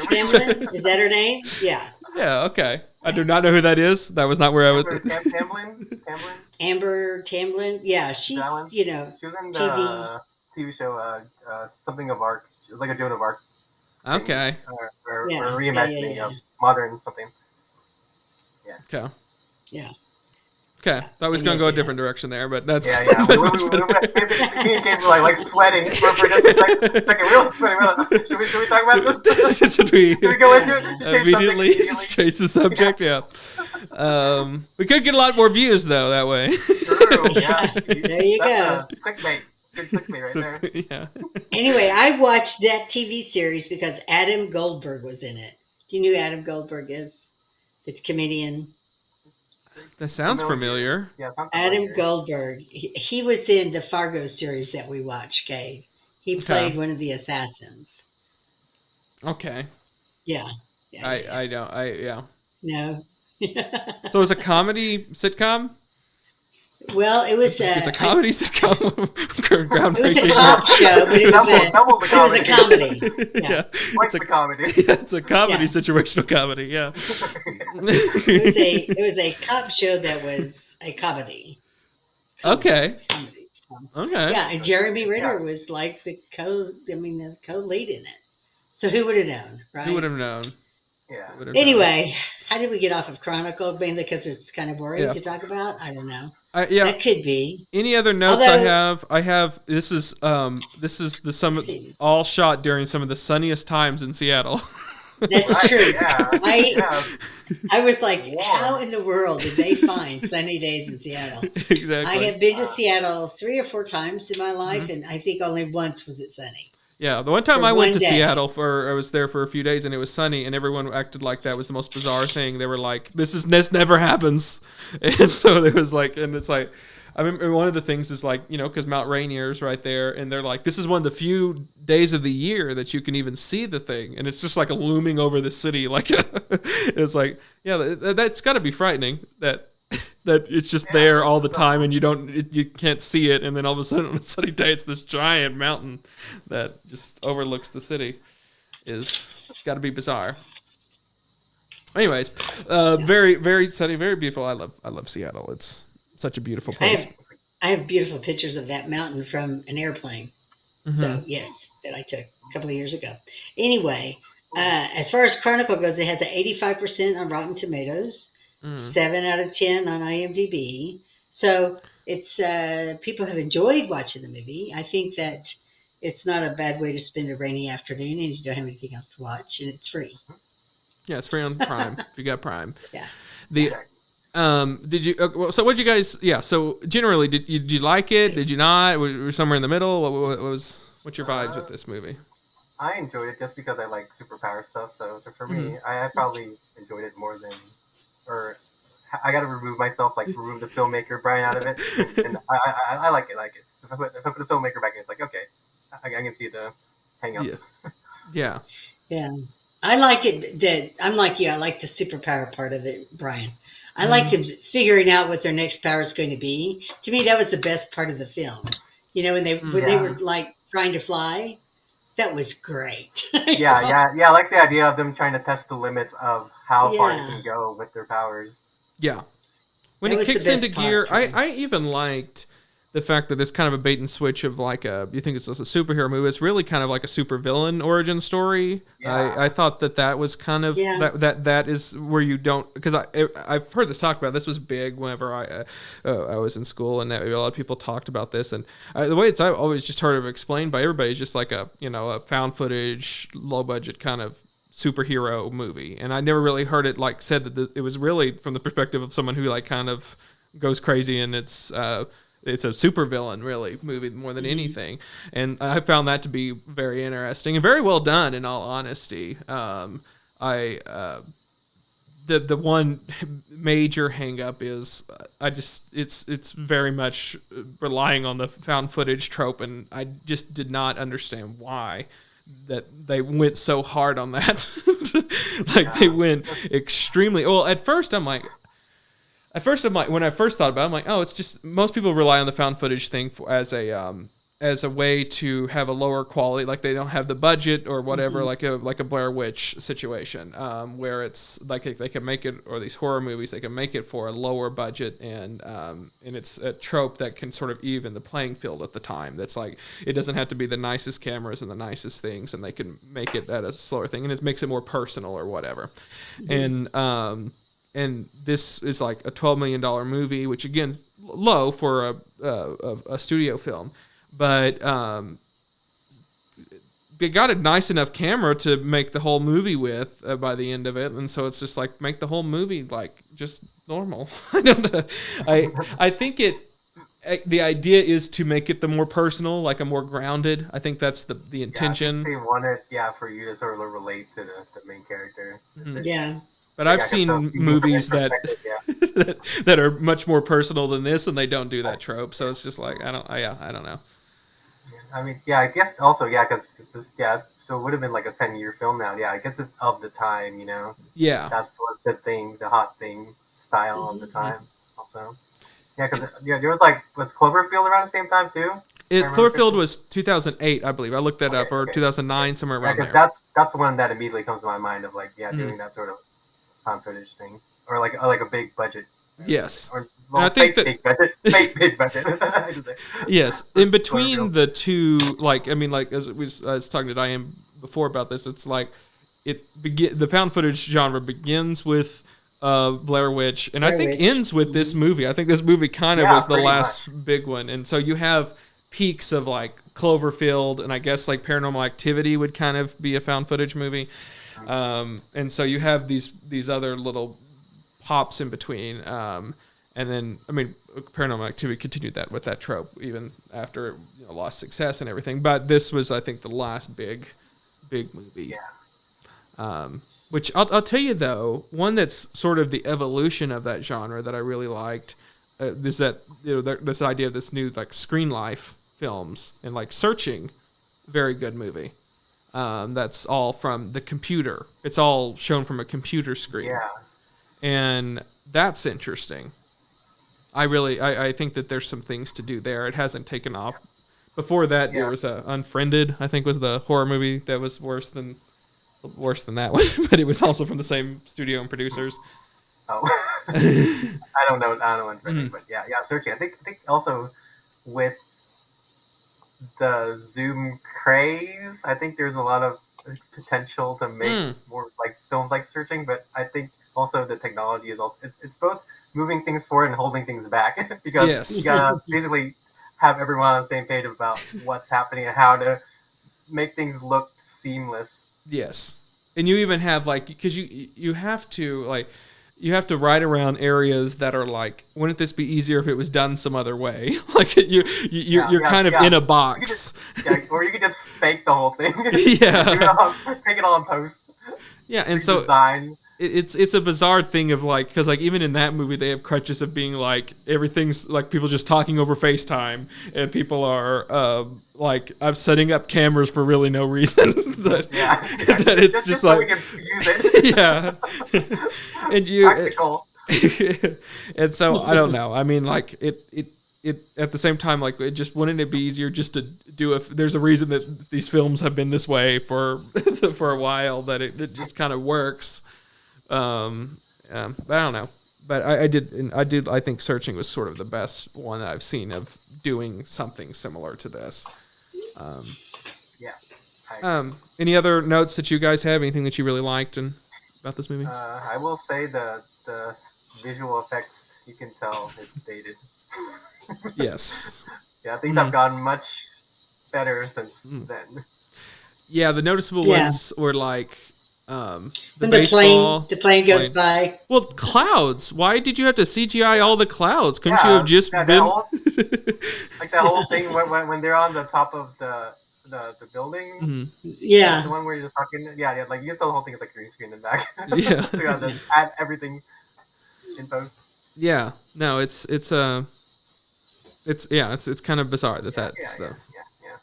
Tamlin? Is that her name? Yeah. Yeah, okay. I do not know who that is. That was not where I was. Tamlin? Amber Tamlin? Yeah, she's, She was in the TV show Something of Arc. It was like a Joan of Arc. Okay. Or reimagining of modern something. Yeah. Okay. Yeah. Okay, thought we was going to go a different direction there, but that's... Yeah. Me and Cade were like sweating for just a second. Real sweating. Should we talk about this? Should we go into it? Immediately change the subject? Yeah. We could get a lot more views, though, that way. True, yeah. There you go. Clickbait. Good clickbait right there. Yeah. Anyway, I watched that TV series because Adam Goldberg was in it. Do you know who Adam Goldberg is? The comedian. That sounds familiar. Yeah, Adam Goldberg. He was in the Fargo series that we watched, Cade. He played one of the assassins. Okay. Yeah. I don't. No. So it's a comedy sitcom? Well, it was a comedy sitcom. Groundbreaking. It was a cop show, but it was a comedy. Yeah. It's a comedy. Yeah, it's a comedy, situational comedy. Yeah. It was a cop show that was a comedy. Okay. Okay. Yeah, and Jeremy Renner was like the co-lead in it. So who would have known, right? Who would have known? Yeah. Anyway, how did we get off of Chronicle? Mainly because it's kind of boring to talk about. I don't know. That could be. Any other notes I have? This is the all shot during some of the sunniest times in Seattle. That's true. Yeah. I was like, how in the world did they find sunny days in Seattle? Exactly. I have been to Seattle 3 or 4 times in my life, and I think only once was it sunny. Yeah, the one time I went to Seattle I was there for a few days and it was sunny and everyone acted like that was the most bizarre thing. They were like, this never happens. And so it was like, and it's like, I remember one of the things is like, because Mount Rainier is right there and they're like, this is one of the few days of the year that you can even see the thing. And it's just like looming over the city. Like, it's like, yeah, that's gotta be frightening that it's just there all the time and you can't see it, and then all of a sudden on a sunny day it's this giant mountain that just overlooks the city. It's got to be bizarre. Anyways, very very sunny, very beautiful. I love Seattle. It's such a beautiful place. I have beautiful pictures of that mountain from an airplane. Mm-hmm. So yes, that I took a couple of years ago. Anyway, as far as Chronicle goes, it has an 85% on Rotten Tomatoes. 7 out of 10 on IMDb. So it's people have enjoyed watching the movie. I think that it's not a bad way to spend a rainy afternoon and you don't have anything else to watch, and it's free. Yeah, it's free on Prime if you got Prime. Yeah. Did you? So what did you guys? Yeah. So generally, did you like it? Did you not? Were somewhere in the middle? What's your vibes with this movie? I enjoyed it just because I like superpower stuff. So for me, I probably enjoyed it more than. Or I got to remove myself, remove the filmmaker Brian out of it, and I like it. If I put the filmmaker back in, it's like okay, I can see the hang-ups. Yeah. I liked it. I'm like you. I like the superpower part of it, Brian. I like them figuring out what their next power is going to be. To me, that was the best part of the film. When they were like trying to fly, that was great. Yeah. I like the idea of them trying to test the limits of how far they can go with their powers. Yeah. When it kicks into gear, I even liked the fact that there's kind of a bait and switch of you think it's a superhero movie. It's really kind of like a supervillain origin story. Yeah. I thought that was kind of that is where you don't, because I've heard this talked about. This was big whenever I was in school, and a lot of people talked about this. And the way I've always just heard it explained by everybody is just like a found footage, low budget kind of superhero movie. And I never really heard it said that it was really from the perspective of someone who kind of goes crazy, and it's a supervillain really movie more than anything. And I found that to be very interesting and very well done, in all honesty. The one major hang up is it's very much relying on the found footage trope, and I just did not understand why. they went so hard on that. Like they went extremely well. At first I'm like, when I first thought about it, I'm like, oh, it's just, most people rely on the found footage thing as a way to have a lower quality, like they don't have the budget or whatever, like a Blair Witch situation, where it's like they can make it, or these horror movies, they can make it for a lower budget, and it's a trope that can sort of even the playing field at the time. That's like, it doesn't have to be the nicest cameras and the nicest things, and they can make it at a slower thing, and it makes it more personal or whatever. And this is like a $12 million movie, which again, low for a studio film. But they got a nice enough camera to make the whole movie with by the end of it, and so it's just like, make the whole movie like just normal. I think the idea is to make it the more personal, like a more grounded. I think that's the intention. They wanted for you to sort of relate to the main character. Yeah. But I've seen movies that that are much more personal than this, and they don't do that trope. So it's just like, I don't know. I mean, I guess also, because so it would have been like a 10-year film now. I guess it's of the time, Yeah. That's what the hot thing style of the time also. Because there was Cloverfield around the same time too? Cloverfield was 2008, I believe. I looked that up, or 2009, somewhere around there. That's the one that immediately comes to my mind of doing that sort of found footage thing. Or like a big budget. Yes. Or, I think big budget. Big budget. Yes. In between the two, as I was talking to Diane before about this, it's like the found footage genre begins with Blair Witch, and I think ends with this movie. I think this movie kind of was the last big one. And so you have peaks of like Cloverfield, and I guess like Paranormal Activity would kind of be a found footage movie. And so you have these other little pops in between, and then Paranormal Activity continued that with that trope even after it lost success and everything. But this was, I think, the last big movie. Which I'll tell you though, one that's sort of the evolution of that genre that I really liked is that this idea of this new like Screen Life films and like Searching, very good movie. That's all from the computer. It's all shown from a computer screen. Yeah. And that's interesting. I think that there's some things to do there. It hasn't taken off. Before that, there was Unfriended, I think was the horror movie that was worse than that one, but it was also from the same studio and producers. Oh, I don't know Unfriended, but Searching. I think also with the Zoom craze, I think there's a lot of potential to make more like films like Searching, but I think also the technology is also it's both moving things forward and holding things back because you gotta basically have everyone on the same page about what's happening and how to make things look seamless. Yes, and you even have because you have to ride around areas that are like, wouldn't this be easier if it was done some other way? Like you're kind of in a box. Or you could just fake the whole thing. Yeah. Take it all in post. Yeah, and so design. It's a bizarre thing of like, because like even in that movie they have crutches of being like everything's like people just talking over FaceTime, and people are like, I'm setting up cameras for really no reason. that it's just like, so we can use it. And you practical. And so I don't know. I mean, like it at the same time, like, wouldn't it be easier just to do there's a reason that these films have been this way for a while, that it just kind of works. But I don't know. But I think Searching was sort of the best one that I've seen of doing something similar to this. Any other notes that you guys have? Anything that you really liked about this movie? I will say the visual effects, you can tell it's dated. Yes. I think I've gotten much better since then. Yeah, the noticeable ones were like the baseball. The plane goes by. Well, clouds. Why did you have to CGI all the clouds? Couldn't you have just been like that whole thing when they're on the top of the building? Mm-hmm. Yeah. The one where you're just talking. Yeah. Like you get the whole thing is like green screen in the back. Yeah. So you have to add everything in post. Yeah. No, it's kind of bizarre that's though. Yeah.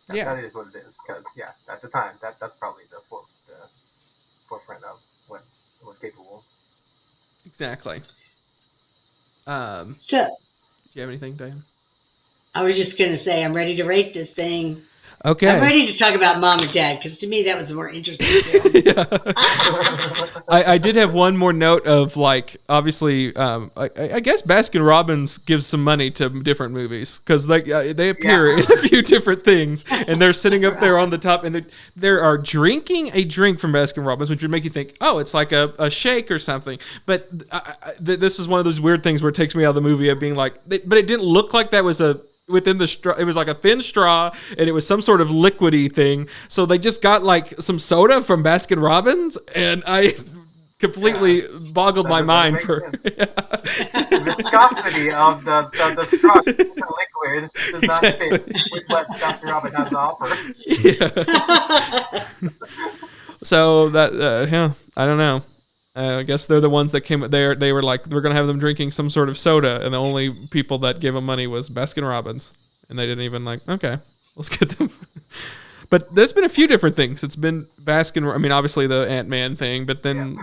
But That is what it is. Because at the time, that's probably the forefront of what was capable. Exactly. So, do you have anything, Diane? I was just going to say, I'm ready to rate this thing. Okay. I'm ready to talk about Mom and Dad, because to me that was the more interesting film. I did have one more note of, like, obviously, I guess Baskin-Robbins gives some money to different movies, because they appear in a few different things, and they're sitting up there on the top, and they are drinking a drink from Baskin-Robbins, which would make you think, oh, it's like a shake or something. But this was one of those weird things where it takes me out of the movie of being like, but it didn't look like that was within the straw. It was like a thin straw, and it was some sort of liquidy thing. So they just got like some soda from Baskin Robbins, and I completely boggled my mind for the viscosity of the straw, the liquid, does not fit with what Baskin Robbins has to offer. Yeah. So that I don't know. I guess they're the ones that came there. They were like, we're going to have them drinking some sort of soda. And the only people that gave them money was Baskin Robbins. And they didn't even like, okay, let's get them. But there's been a few different things. It's been I mean, obviously the Ant-Man thing, but then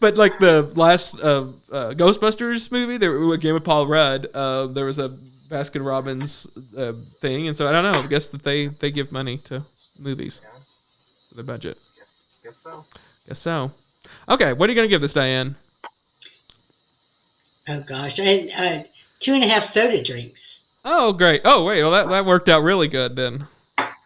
but like the last Ghostbusters movie, a game with Paul Rudd, there was a Baskin Robbins thing. And so I don't know. I guess that they give money to movies for the budget. Guess so. Okay, what are you going to give this, Diane? Oh, gosh. I had 2.5 soda drinks. Oh, great. Oh, wait. Well, that worked out really good then.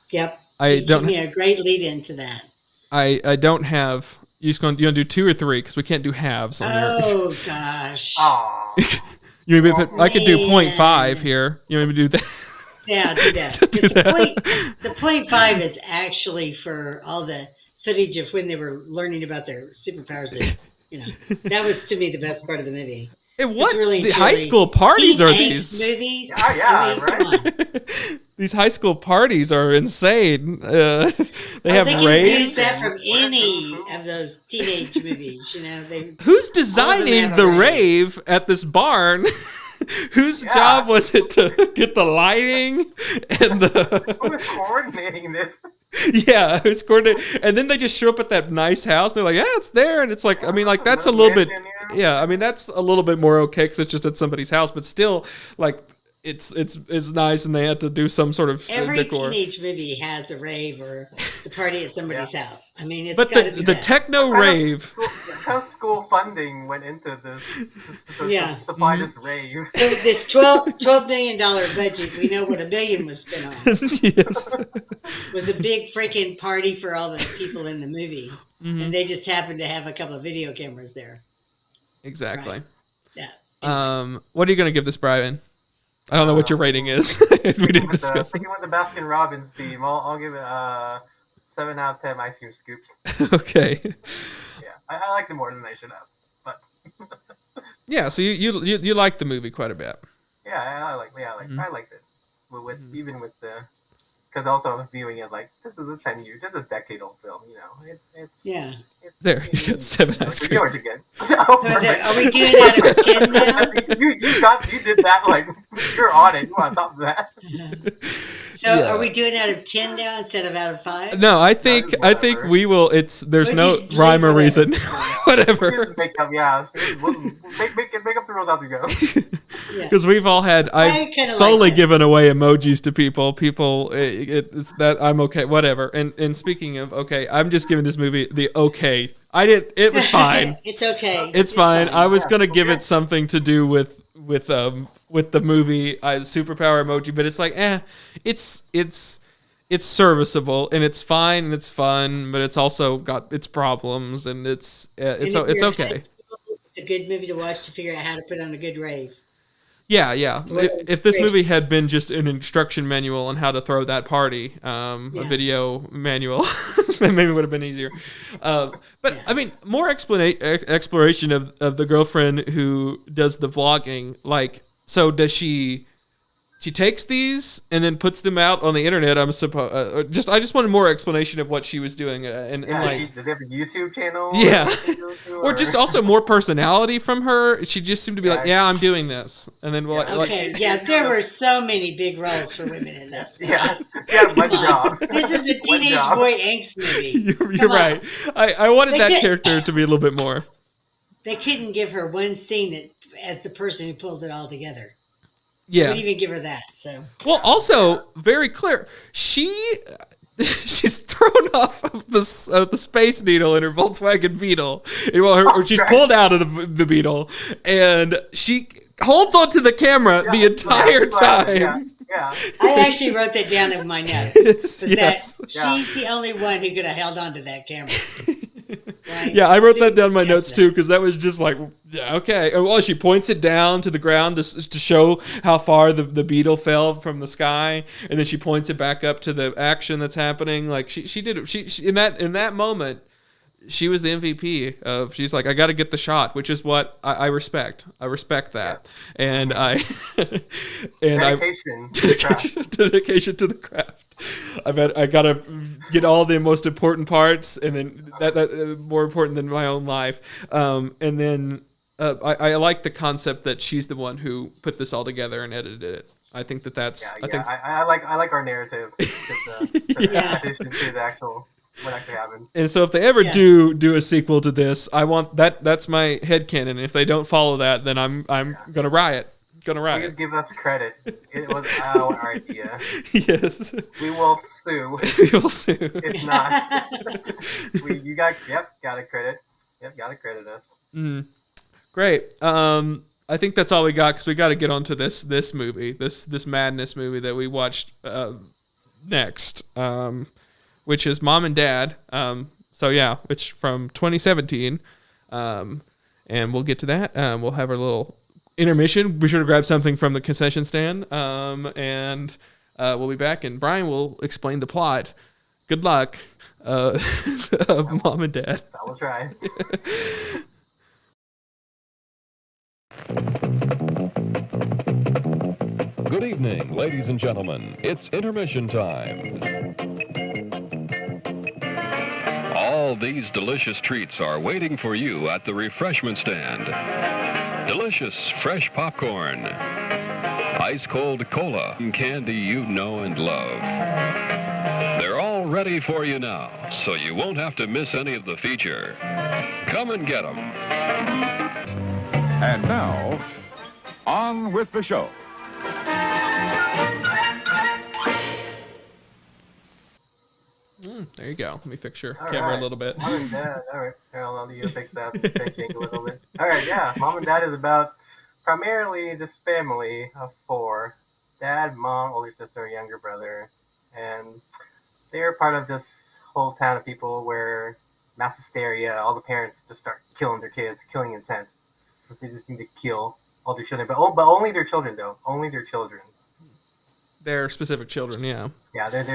Yep. Give me a great lead into that. I don't have... You want to do 2 or 3? Because we can't do halves on here. Oh, gosh. I could do 0.5 here. You want me to do that? Yeah, do that. The 0.5 is actually for all the footage of when they were learning about their superpowers. That was, to me, the best part of the movie. And what really, the high school parties are these? Movies. Right. These high school parties are insane. They have raves. They can use that from any of those teenage movies. Who's designing the rave at this barn? Whose job was it to get the lighting and the... Who was coordinating this? Yeah, who's coordinating? And then they just show up at that nice house. They're like, yeah, it's there. And it's like, I mean, like, that's a little bit... Yeah, I mean, that's a little bit more okay because it's just at somebody's house. But still, like, it's nice, and they had to do some sort of every decor. Teenage movie has a rave or the party at somebody's house. I mean, it's but the techno rave. How school funding went into this to supply this rave. So this $12 million budget, we know what $1 million was spent on. Yes, was a big freaking party for all the people in the movie, and they just happened to have a couple of video cameras there. Exactly. Right. Yeah. Anyway. What are you gonna give this, Brian? I don't know what your rating is. We didn't discuss it. Sticking with the Baskin Robbins theme, I'll give it 7 out of 10 ice cream scoops. Okay. Yeah, I liked it more than I should have, but. Yeah, so you liked the movie quite a bit. Yeah, I liked it. Even with the, because also I was viewing it like this is a 10-year, this is a decade-old film. There, you got 7 ice creams. Yours again. Are we doing that out of 10 now? You did that like you're on it. You want to top that? So are we doing out of 10 now instead of out of 5? No, I think we will. There's no rhyme or reason. Whatever. Make up, make up the rules as we go. Because we've all had. I've slowly given away emojis to people. It's that I'm okay. Whatever. And speaking of okay, I'm just giving this movie the okay. I didn't. It was fine. It's okay. It's fine. I was gonna give it something to do with the movie superpower emoji, but it's like it's serviceable and it's fine and it's fun, but it's also got its problems and it's okay. It's a good movie to watch to figure out how to put on a good rave. Yeah. If this movie had been just an instruction manual on how to throw that party, a video manual, then maybe it would have been easier. I mean, more exploration of the girlfriend who does the vlogging. Like, so does she she takes these and then puts them out on the internet. I'm supposed I just wanted more explanation of what she was doing, and like, does they have a YouTube channel? Yeah, or just also more personality from her. She just seemed to be like, yeah, I'm doing this, and then there were so many big roles for women in this. Yeah, one job. This is a teenage boy angst movie. You're right. I wanted that character to be a little bit more. They couldn't give her one scene as the person who pulled it all together. Yeah, couldn't even give her that. So also very clear. She's thrown off of the Space Needle in her Volkswagen Beetle. Or she's pulled out of the Beetle, and she holds onto the camera the entire time. Yeah. I actually wrote that down in my notes. She's the only one who could have held onto that camera. Right? Yeah, I wrote that down in my notes too, because that was just like, yeah, okay. Well, she points it down to the ground to show how far the beetle fell from the sky, and then she points it back up to the action that's happening. Like she did it. She in that moment, she was the MVP of. She's like, I got to get the shot, which is what I respect. I respect that, and dedication to the craft. I gotta get all the most important parts, and then that more important than my own life. And then I like the concept that she's the one who put this all together and edited it. I think that's. I like our narrative. In addition to the actual what actually happened. And so if they ever do a sequel to this, I want that. That's my headcanon. If they don't follow that, then I'm gonna riot. Please give us credit. It was our idea. Yes. We will sue. If not, you got a credit. Yep, got to credit us. Great. I think that's all we got, because we got to get onto this movie, this madness movie that we watched next, which is Mom and Dad. Which from 2017, and we'll get to that. We'll have our little intermission. Be sure to grab something from the concession stand, and we'll be back, and Brian will explain the plot. Good luck, of Mom and Dad. I will try. Good evening, ladies and gentlemen. It's intermission time. All these delicious treats are waiting for you at the refreshment stand. Delicious fresh popcorn, ice-cold cola, and candy you know and love. They're all ready for you now, so you won't have to miss any of the feature. Come and get them. And now, on with the show. There you go. Let me fix your camera a little bit. Mom and Dad. All right. I'll allow you to fix that. Change a little bit. All right. Yeah. Mom and Dad is about primarily this family of four: dad, mom, older sister, younger brother, and they're part of this whole town of people where mass hysteria. All the parents just start killing their kids, killing intent. So they just need to kill all their children, but only their children though. Only their children. Their specific children, yeah. Yeah, they're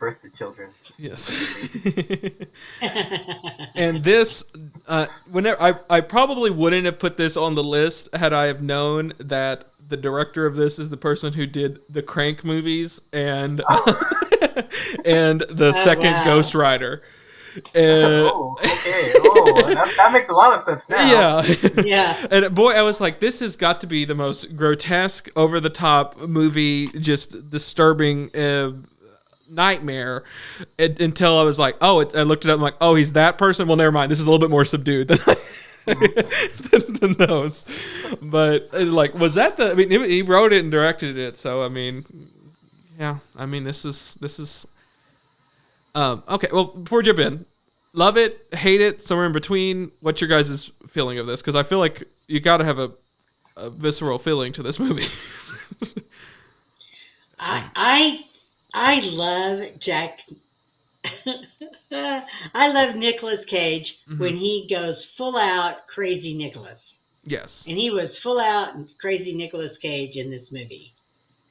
birthed children. Yes. And this, whenever I probably wouldn't have put this on the list had I have known that the director of this is the person who did the Crank movies and and the second Ghost Rider. Okay. That makes a lot of sense now. Yeah. And boy, I was like, this has got to be the most grotesque, over-the-top movie, just disturbing nightmare. Until I was like, I looked it up. I'm like, he's that person. Well, never mind. This is a little bit more subdued than than those. But was that the? I mean, he wrote it and directed it. So I mean, yeah. I mean, this is. Okay, well, before we jump in, love it, hate it, somewhere in between. What's your guys' feeling of this? Because I feel like you got to have a visceral feeling to this movie. I love Jack. I love Nicolas Cage when he goes full out crazy Nicolas. Yes. And he was full out crazy Nicolas Cage in this movie.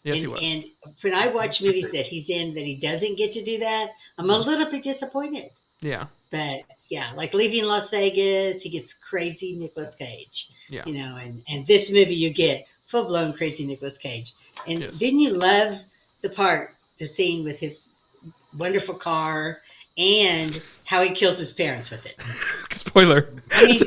Yes, he was. And when I watch movies that he's in that he doesn't get to do that, I'm a little bit disappointed. Yeah. But yeah, like Leaving Las Vegas, he gets crazy Nicolas Cage. Yeah. And this movie you get full blown crazy Nicolas Cage. And Yes. didn't you love the scene with his wonderful car and how he kills his parents with it? Spoiler. I mean,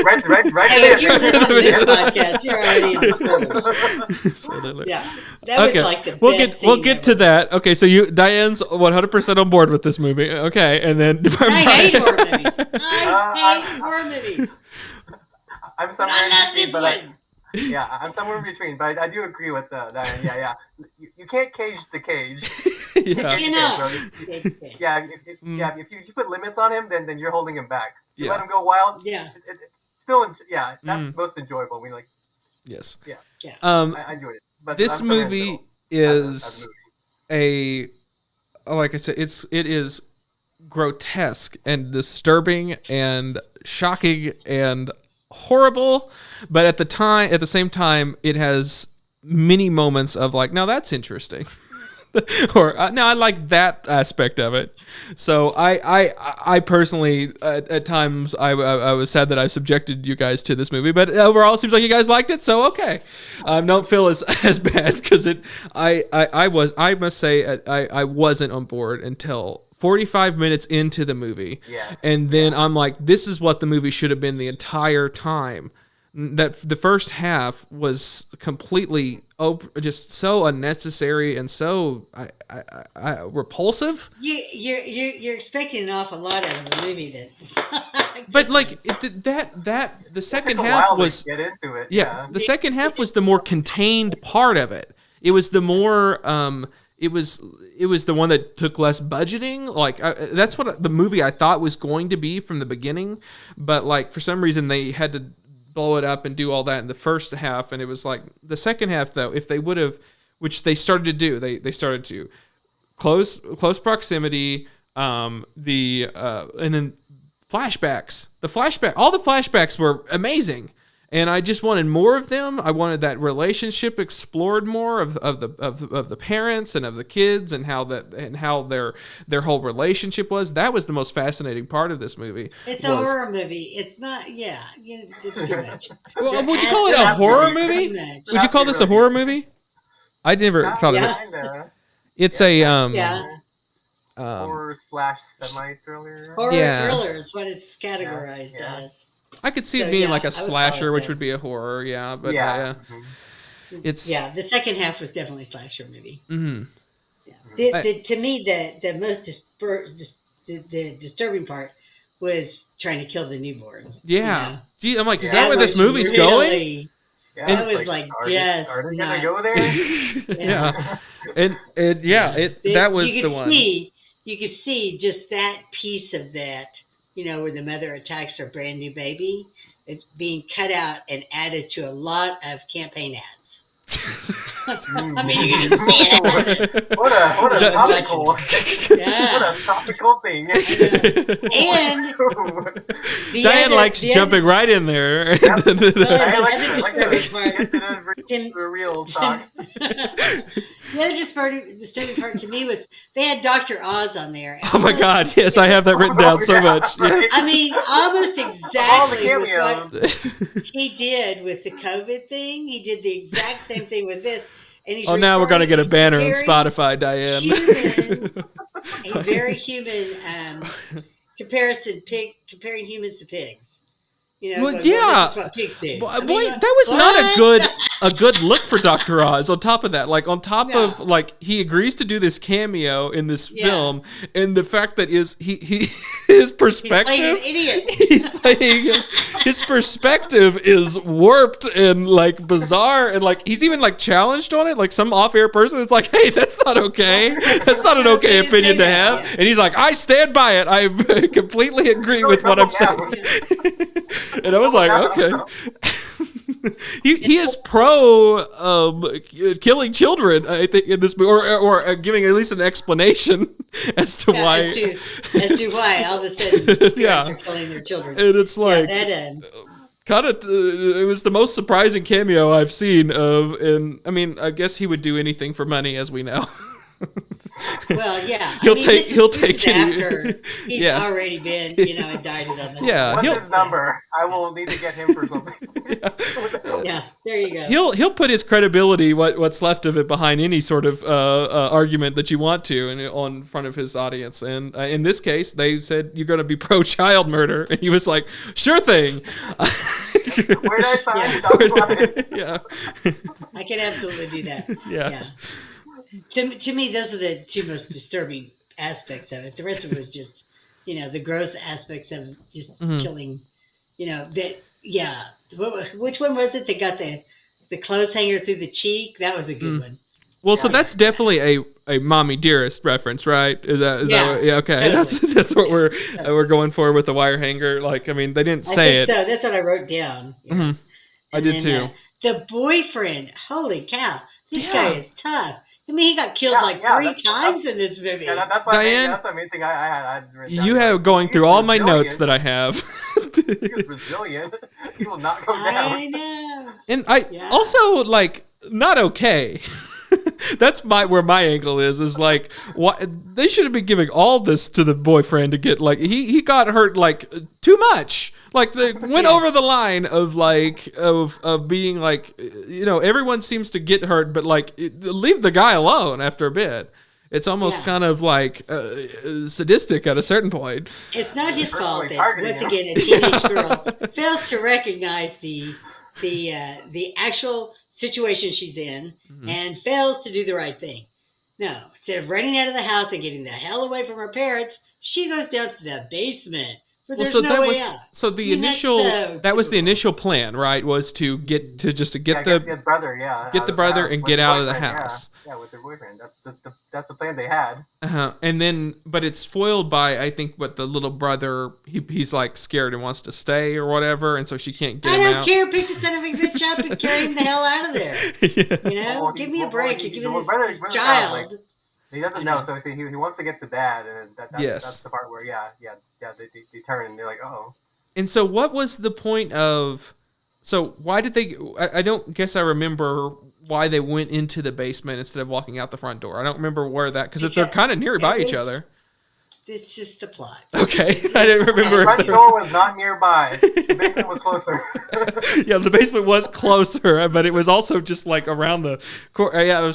right hey, if there. you're listening to this podcast, you're already in the spoilers. Yeah, that was like the best we'll scene get ever. to that. Okay, so Diane's 100% on board with this movie. Okay, and then I hate horror movies. I hate horror movies. I'm somewhere I in love between, this but one. I'm somewhere in between, but I do agree with Diane. Yeah. You can't cage the cage. yeah. You know. Yeah, if you put limits on him, then you're holding him back. You Yeah. let him go wild. Yeah. That's most enjoyable. We like. Yes. Yeah. I enjoyed it. But This I'm somewhere in the movie middle. is As like I said, it is grotesque and disturbing and shocking and horrible, but at the same time, it has many moments of like, now that's interesting. Or no, I like that aspect of it. So I personally at times I was sad that I subjected you guys to this movie, but overall it seems like you guys liked it. So okay, don't feel as bad because I must say I wasn't on board until 45 minutes into the movie, Yes. and then I'm like, this is what the movie should have been the entire time. That the first half was completely just so unnecessary and so repulsive. You're expecting an awful lot out of a movie that. But like the second took a half while to was get into it. yeah, the second half was the more contained part of it. It was the more it was the one that took less budgeting. Like that's what the movie I thought was going to be from the beginning, but like for some reason they had to blow it up and do all that in the first half, and it was like the second half though, if they would have, which they started to do, they started to close proximity, and then flashbacks. All the flashbacks were amazing, and I just wanted more of them. I wanted that relationship explored more of the parents and of the kids and how their whole relationship was. That was the most fascinating part of this movie. It's a horror movie. It's not. Yeah, it's too much. Well, would you call it a horror movie? Would you call this a horror movie? I never thought of it. Kinda. It's Horror / semi-thriller. Horror Yeah. thriller is what it's categorized Yeah. as. I could see it So, being yeah, like I a would call slasher, it which that. would be a horror. Yeah, but Yeah. it's Yeah, the second half was definitely a slasher movie. mhm. Yeah. To me, the most the disturbing part was trying to kill the newborn. Yeah. You know? Gee, I'm like, is Yeah. that where this was movie's going? really- Yeah, That it's was like are just they gonna not- go there? Yeah, and that was you the could one. You could see just that piece of that, where the mother attacks her brand new baby, is being cut out and added to a lot of campaign ads. I mean, you can just see it. What a topical. Yeah. What a topical thing. And Diane likes jumping right in there. I like the like other the real talk. The other disturbing part to me was they had Dr. Oz on there. Oh my God! Yes, I have that written down so much. Yeah. I mean, almost All the exactly with cameos. what he did with the COVID thing. He did the exact same thing with this. And he's Now we're gonna get a banner on very Spotify, Diane. human, a very human comparing humans to pigs. Well, but yeah. this is what pigs do. Boy, I mean, that was not what? a good look for Dr. Oz. On top of that, like on top No. of like he agrees to do this cameo in this Yeah. film, and the fact that he his perspective, He's playing an idiot. he's playing his perspective is warped and like bizarre, and like he's even like challenged on it. Like some off-air person is like, "Hey, that's not okay. That's not an okay Okay, opinion to say have." that, yeah. And he's like, "I stand by it. I completely agree with what I'm saying." And I was like, okay. he is pro killing children, I think, in this movie, or giving at least an explanation as to why. As to why all of a sudden parents Yeah. are killing their children. And it's like kind of it was the most surprising cameo I've seen of. And I mean, I guess he would do anything for money, as we know. Well, yeah. He'll take this is any- after he's Yeah. already been, indicted on that. Yeah, What's he'll- his number? I will need to get him for something. Yeah, there you go. He'll put his credibility, what's left of it, behind any sort of argument that you want to, and on front of his audience. And in this case, they said you're going to be pro child murder, and he was like, "Sure thing." Where did I sign? Yeah. I can absolutely do that. Yeah. To me, those are the two most disturbing aspects of it. The rest of it was just, the gross aspects of just killing, Which one was it that got the clothes hanger through the cheek? That was a good one. Well, so that's definitely a "Mommy Dearest" reference, right? Is that yeah? Okay, totally. that's what we're going for with the wire hanger. Like, I mean, they didn't say it. So that's what I wrote down. I did too. The boyfriend, holy cow, this guy is tough. I mean, he got killed three times in this movie. Yeah, that's Diane, that's the main thing I had written down. You have going through all my notes that I have. He was resilient. He will not go down. I know. And also, like, not okay. That's where my angle is like, why they should have been giving all this to the boyfriend to get, like, he got hurt like too much. Like, they went over the line of being like, everyone seems to get hurt, but like, leave the guy alone after a bit. It's almost kind of like sadistic at a certain point. It's not his fault that, once again, a teenage girl fails to recognize the actual situation she's in and fails to do the right thing. No, instead of running out of the house and getting the hell away from her parents, she goes down to the basement. Where there's no way out. So the that was the initial plan, right? Was to get the brother, get the brother and get out of the house. Yeah, with their boyfriend. That's the plan they had. And then, but it's foiled by, I think, what the little brother, he's like scared and wants to stay or whatever, and so she can't get him out. I don't care. Pick the son of a bitch up and carry him the hell out of there. Give me a break. You're giving this child. He doesn't know, so he wants to get the dad, and that's the part where they turn and they're like, oh. And so, what was the point of? So why did they? I don't guess I remember why they went into the basement instead of walking out the front door. I don't remember where that, because they're kind of nearby each other. It's just the plot. Okay, I didn't remember. The front door was not nearby. The basement was closer. Yeah, the basement was closer, but it was also just like around the corner. Yeah, I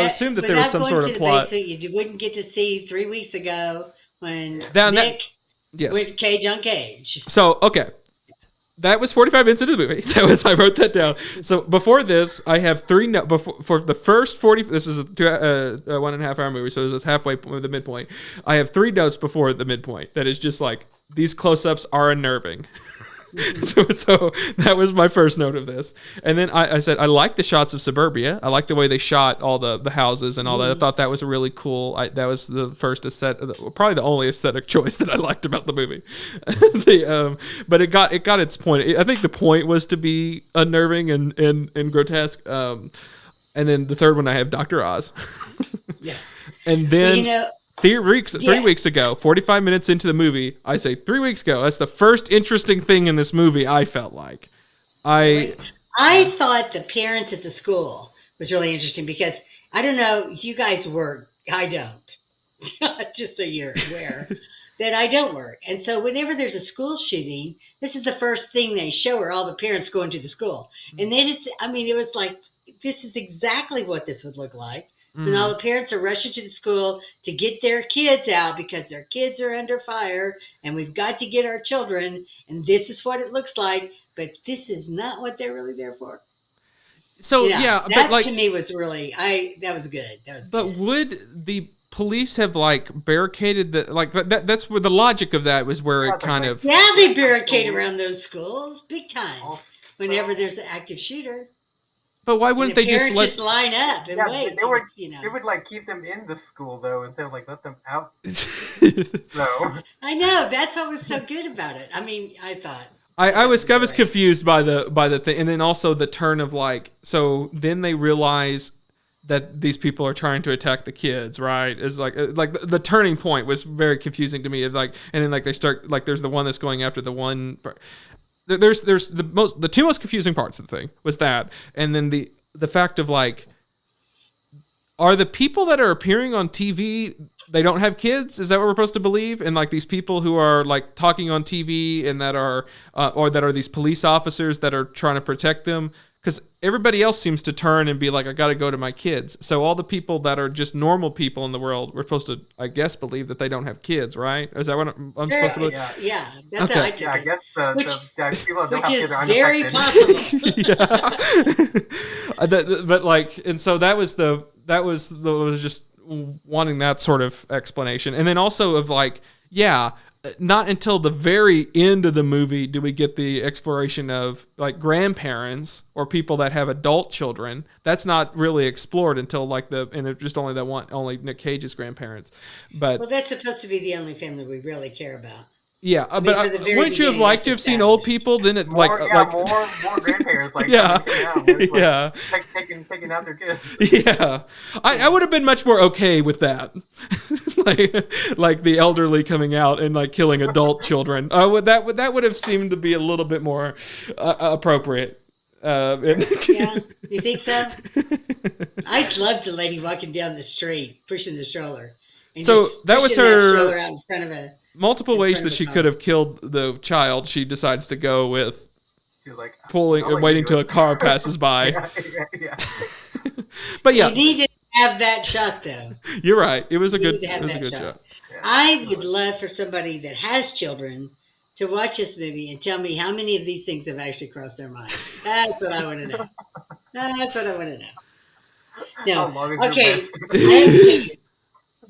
assumed that there was some sort of plot. You wouldn't get to see 3 weeks ago when Nick went Cage on Cage. So, okay. That was 45 minutes into the movie. I wrote that down. So before this, I have three notes. For the first 40, this is a 1.5 hour movie, so this is halfway point, the midpoint. I have 3 notes before the midpoint. That is just like, these close-ups are unnerving. So that was my first note of this. And then I said, I like the shots of suburbia. I like the way they shot all the houses and all that. I thought that was really cool. That was the first probably the only aesthetic choice that I liked about the movie. But it got its point. I think the point was to be unnerving and grotesque. And then the third one, I have Dr. Oz. Yeah. And then... 3 weeks ago, 45 minutes into the movie, I say 3 weeks ago, that's the first interesting thing in this movie, I felt like. I thought the parents at the school was really interesting because, I don't know, you guys work. I don't. Just so you're aware that I don't work. And so whenever there's a school shooting, this is the first thing they show are all the parents going to the school. And then it was like, this is exactly what this would look like. And all the parents are rushing to the school to get their kids out because their kids are under fire and we've got to get our children. And this is what it looks like. But this is not what they're really there for. So, that but like, to me was really, that was good. But would the police have like barricaded that's where the logic of that was where it kind of. Yeah, they barricade around those schools big time whenever there's an active shooter. But why wouldn't they just line up and wait? They would like keep them in the school though instead of like let them out. No. I know, that's what was so good about it. I mean, I thought I was confused by the thing, and then also the turn of like, so then they realize that these people are trying to attack the kids, right? Is like the turning point was very confusing to me. Of like, and then like they start like there's the one that's going after the one. There's the two most confusing parts of the thing was that, and then the fact of like, are the people that are appearing on TV, they don't have kids? Is that what we're supposed to believe? And like these people who are like talking on TV and that are, or that are these police officers that are trying to protect them? Because everybody else seems to turn and be like, I got to go to my kids. So all the people that are just normal people in the world, we're supposed to, I guess, believe that they don't have kids, right? Is that what I'm supposed to believe? Yeah, that's Okay. how I took Yeah, I it. guess the people that don't Which have is kids are very unaffected. possible. But like, and so that was just wanting that sort of explanation. And then also of like, yeah, not until the very end of the movie do we get the exploration of like grandparents or people that have adult children. That's not really explored until like and it's just only Nick Cage's grandparents. But Well, that's supposed to be the only family we really care about. yeah, mean, but for the very wouldn't you have beginning, liked to that's have seen old established. people? Then it More grandparents like Yeah. yeah, Yeah. taking out their kids. Yeah, I would have been much more okay with that, like the elderly coming out and like killing adult children. That would have seemed to be a little bit more appropriate. Yeah, you think so? I loved the lady walking down the street pushing the stroller. And So just that was pushing her- stroller out in front of a. Multiple In ways front that of she the could car. have killed the child. She decides to go with She was like, pulling I'll and let waiting you till do a it. car passes by. yeah. But yeah, You needed to have that shot though. you're right. It was a You good. need to have It was a that good shot. shot. I would love for somebody that has children to watch this movie and tell me how many of these things have actually crossed their mind. That's what I want to know. That's what I want to know. How long is No, your okay. list? I have to tell you,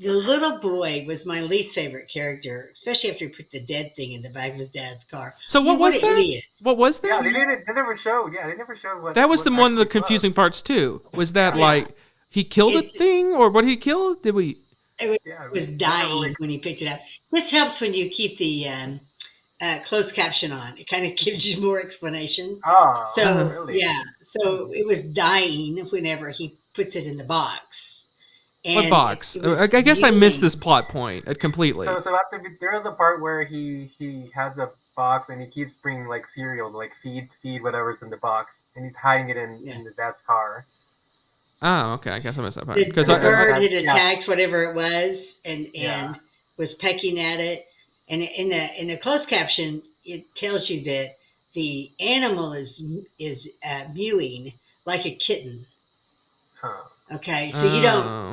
the little boy was my least favorite character, especially after he put the dead thing in the back of his dad's car. So what was an that? idiot. What was Yeah, that? they never showed. Yeah, they never showed what. That was what one of the actually confusing parts too. Was that Yeah. like he killed a It's- thing, or what did he kill? Did we? It Yeah, was we never dying really- when he picked it up. This helps when you keep the closed caption on. It kind of gives you more explanation. Oh, So really? yeah, so it was dying whenever he puts it in the box. What And box? it was I guess I missed mewing. this plot point completely. So after there is a part where he has a box and he keeps bringing like cereal, like feed whatever's in the box, and he's hiding it in the dad's car. Oh, okay. I guess I missed that part The, because the bird I- had yeah. attacked whatever it was and Yeah. was pecking at it. And in the closed caption, it tells you that the animal is mewing like a kitten. Huh. Okay, so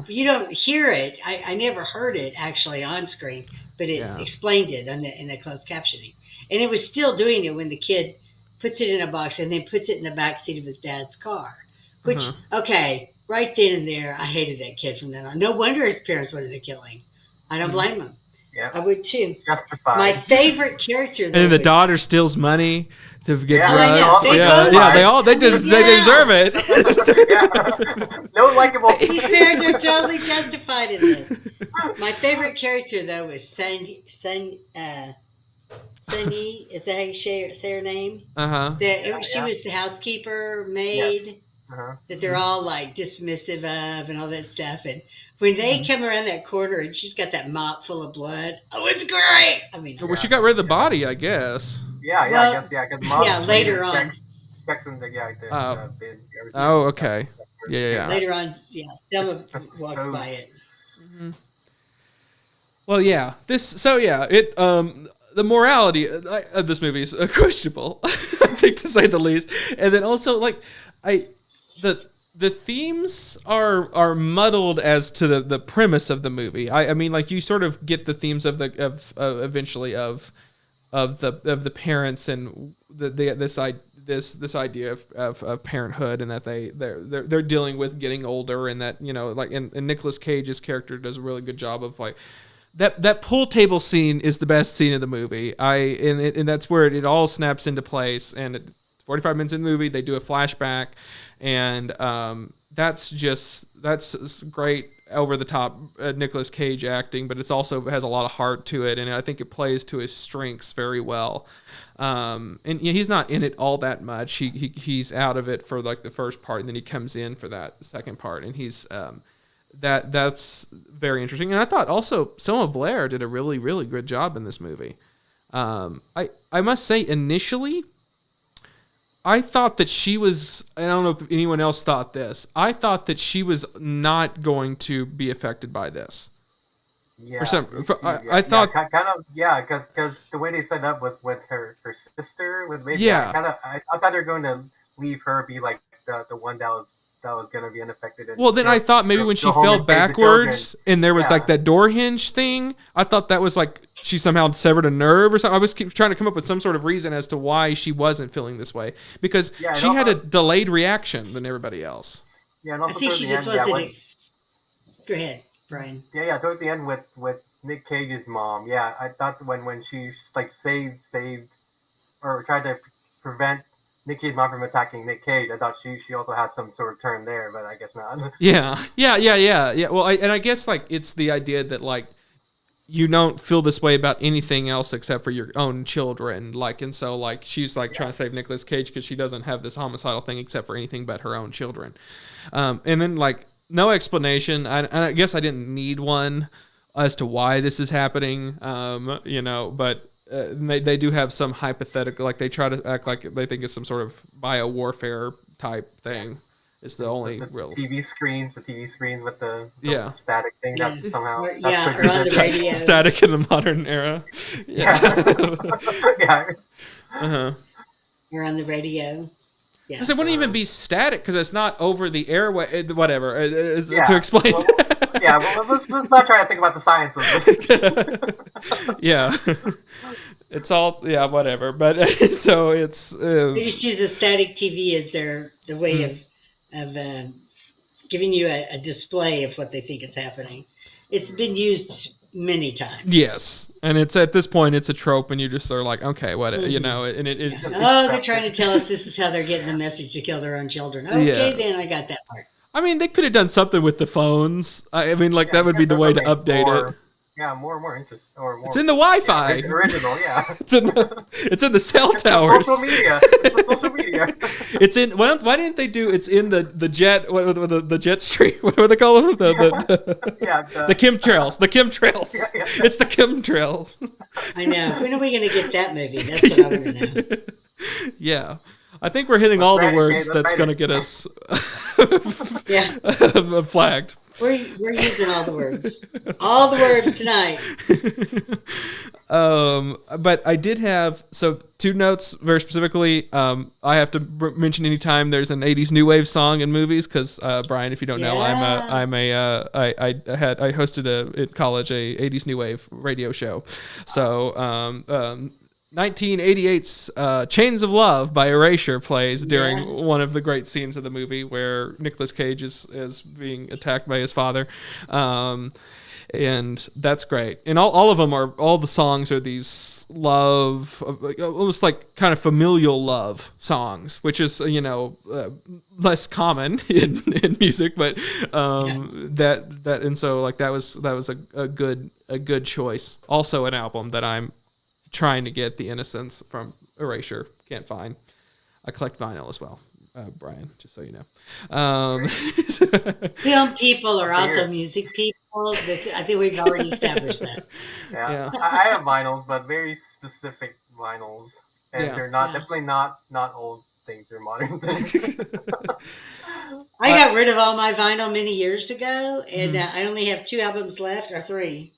you don't hear it. I never heard it actually on screen, but it Yeah. explained it in the closed captioning, and it was still doing it when the kid puts it in a box and then puts it in the back seat of his dad's car. Which okay, right then and there, I hated that kid from then on. No wonder his parents wanted to kill him. I don't blame him. Yeah. I would too. Justified. My favorite character. Though, and the was- daughter steals money to get Yeah, I know. drugs. They Yeah, both- yeah. They Yeah. deserve it. Yeah. No likable. His parents are totally justified in this. My favorite character though was Sunny. Is that how you say her name? She was the housekeeper, maid. Yes. Uh-huh. That they're all like dismissive of and all that stuff. And when they come around that corner and she's got that mop full of blood, oh, it's great. I mean, Well, she got rid of the body, I guess. Yeah, Well, I guess, because mom. yeah, later on. Checks in the bid, everything. Oh, okay. Yeah. later on, Selma walks by it. Well, yeah. The morality of this movie is questionable, I think, to say the least. And then also, like, the themes are muddled as to the premise of the movie. I mean, like, you sort of get the themes of eventually of the parents and this idea of parenthood, and that they're dealing with getting older, and that, you know, like, and Nicolas Cage's character does a really good job of, like, that pool table scene is the best scene of the movie. And that's where it all snaps into place. And it's 45 minutes in the movie, they do a flashback, and that's great, over the top Nicolas Cage acting, but it's also has a lot of heart to it, and I think it plays to his strengths very well. And he's not in it all that much. He's out of it for like the first part, and then he comes in for that second part, and he's that's very interesting. And I thought also Selma Blair did a really, really good job in this movie. I must say, initially, I thought that she was, I don't know if anyone else thought this, I thought that she was not going to be affected by this. Yeah, I thought, kind of, because the way they set up with her sister, with baby, Yeah. I thought they were going to leave her be like the one that was going to be unaffected. And well, then I thought maybe when she fell backwards and there was like that door hinge thing, I thought that was like she somehow severed a nerve or something. I was trying to come up with some sort of reason as to why she wasn't feeling this way, because she had a delayed reaction than everybody else. Yeah, and also I think she just wasn't. Go ahead, Brian. Yeah, towards the end with Nick Cage's mom. Yeah, I thought when she like saved or tried to prevent Nick Cage's mom from attacking Nick Cage, I thought she also had some sort of turn there, but I guess not. Yeah. Well, I guess like it's the idea that like you don't feel this way about anything else except for your own children, like, and so like she's like trying to save Nicolas Cage because she doesn't have this homicidal thing except for anything but her own children, and then like no explanation. I guess I didn't need one as to why this is happening, but. They do have some hypothetical, like they try to act like they think it's some sort of bio-warfare type thing. It's the only real TV screens with the Yeah. static thing that somehow Or on the radio. static in the modern era. yeah. Uh-huh. You're on the radio. Yeah. It wouldn't even be static because it's not over the airway. Whatever. To explain. Let's not try to think about the science of this. Yeah. It's all whatever. But so it's. They just use the static TV as the way of giving you a display of what they think is happening. It's been used many times. Yes, and it's at this point it's a trope, and you just are like, okay, what and it's. They're trying to tell us this is how they're getting the message to kill their own children. Okay, then I got that part. I mean, they could have done something with the phones. I mean, like that would be the way to update it. Yeah, more interest or more. It's in the Wi-Fi. Yeah, original, yeah. it's in the cell towers. Social media. It's in. Why didn't they do? It's in the jet. The jet stream. What do they call them? The chemtrails. The chemtrails. Yeah. It's the chemtrails. I know. When are we going to get that movie? That's what I want to know. Yeah. I think we're hitting all the words that's going to get us flagged. We're using all the words. All the words tonight. But I did have two notes very specifically. I have to mention anytime there's an 80s new wave song in movies because Brian, if you don't know, I hosted in college a 80s new wave radio show. So 1988's Chains of Love by Erasure plays during one of the great scenes of the movie where Nicolas Cage is being attacked by his father. And that's great. And all of them all the songs are these love, almost like kind of familial love songs, which is, less common in music, but that and so like that was a good choice. Also an album that I'm trying to get The Innocence from Erasure. Can't find. I collect vinyl as well, Brian, just so you know. Film people are also music people. I think we've already established that. Yeah. I have vinyls, but very specific vinyls. And they're definitely not old things, they're modern things. I got rid of all my vinyl many years ago, and I only have 2 albums left, or 3.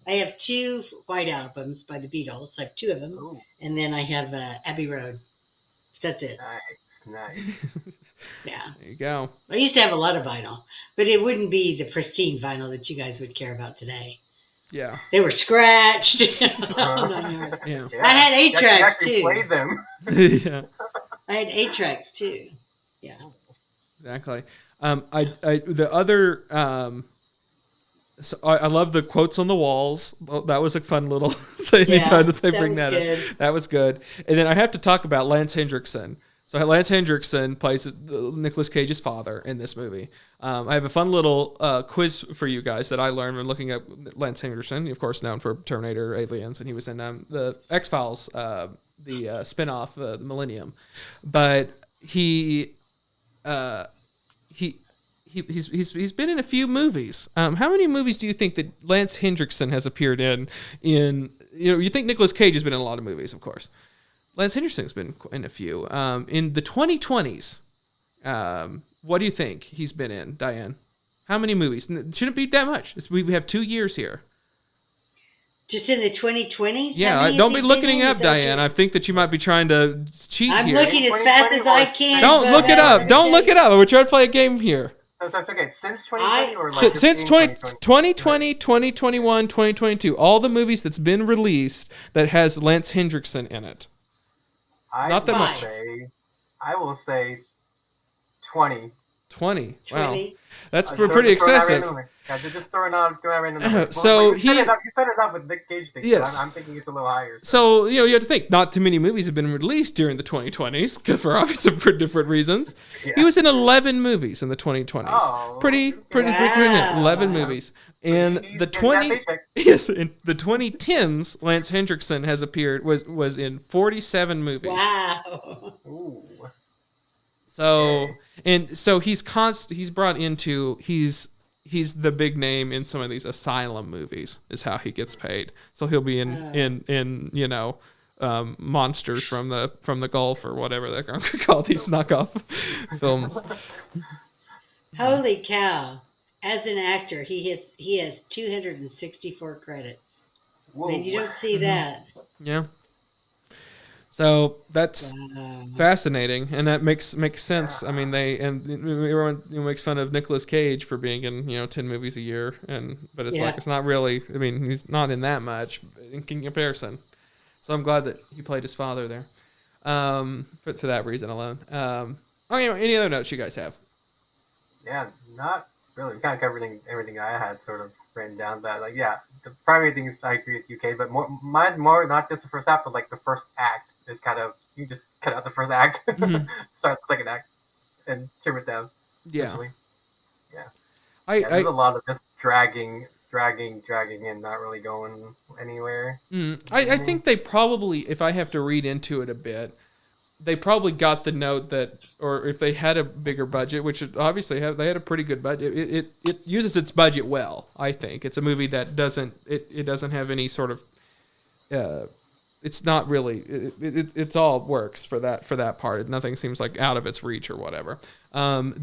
I have 2 white albums by the Beatles. I have 2 of them. Ooh. And then I have Abbey Road. That's it. Nice. Yeah. There you go. I used to have a lot of vinyl, but it wouldn't be the pristine vinyl that you guys would care about today. Yeah. They were scratched. Yeah. I had 8 tracks too. Played them. Yeah. I had 8 tracks too. Yeah. Exactly. The other so I love the quotes on the walls. That was a fun little thing. Anytime that they bring that in. That was good. And then I have to talk about Lance Hendrickson. So Lance Hendrickson plays Nicolas Cage's father in this movie. I have a fun little quiz for you guys that I learned when looking at Lance Hendrickson, of course known for Terminator, Aliens, and he was in the X-Files, the spin-off, the Millennium. But he's been in a few movies. How many movies do you think that Lance Hendrickson has appeared in? You think Nicolas Cage has been in a lot of movies, of course. Lance Hendrickson's been in a few. In the 2020s, what do you think he's been in, Diane? How many movies? Shouldn't be that much. We have 2 years here. Just in the 2020s? Yeah, don't be looking it up, Diane. I think that you might be trying to cheat I'm here. looking as fast as I can. Don't look it up. Don't look it up. We're trying to play a game here. That's okay. Since 2020 or like Since 2020, 2021, 2022, all the movies that's been released that has Lance Hendrickson in it. Not that much. I will say 20. 20. Wow. 20. That's pretty excessive. Yeah, just throwing out random numbers. So you set it up with Nick Cage thing. Yes. So I'm thinking it's a little higher. So, you have to think, not too many movies have been released during the 2020s for obviously for different reasons. Yeah. He was in 11 movies in the 2020s. Oh, pretty wow. 11 movies. In the 2010s, Lance Hendrickson has appeared was in 47 movies. Wow. Ooh. So he's brought into he's the big name in some of these asylum movies is how he gets paid. So he'll be in monsters from the Gulf or whatever they're going to call these knockoff films. Holy cow. As an actor, he has 264 credits. Whoa. And you don't see that. Yeah. So that's fascinating, and that makes sense. I mean, everyone makes fun of Nicolas Cage for being in 10 movies a year, but it's like it's not really. I mean, he's not in that much in comparison. So I'm glad that he played his father there, for that reason alone. Any other notes you guys have? Yeah, not really. We kind of covered everything I had sort of written down. That the primary thing is I agree with you, Cade, but more not just the first half, but like the first act. Is kind of you just cut out the first act, start the second act, and trim it down. Yeah, there's a lot of just dragging, and not really going anywhere. I think they probably, if I have to read into it a bit, they probably got the note that, or if they had a bigger budget, which obviously they had a pretty good budget. It uses its budget well. I think it's a movie that doesn't have any sort of. It's not really. It's all works for that part. Nothing seems like out of its reach or whatever. I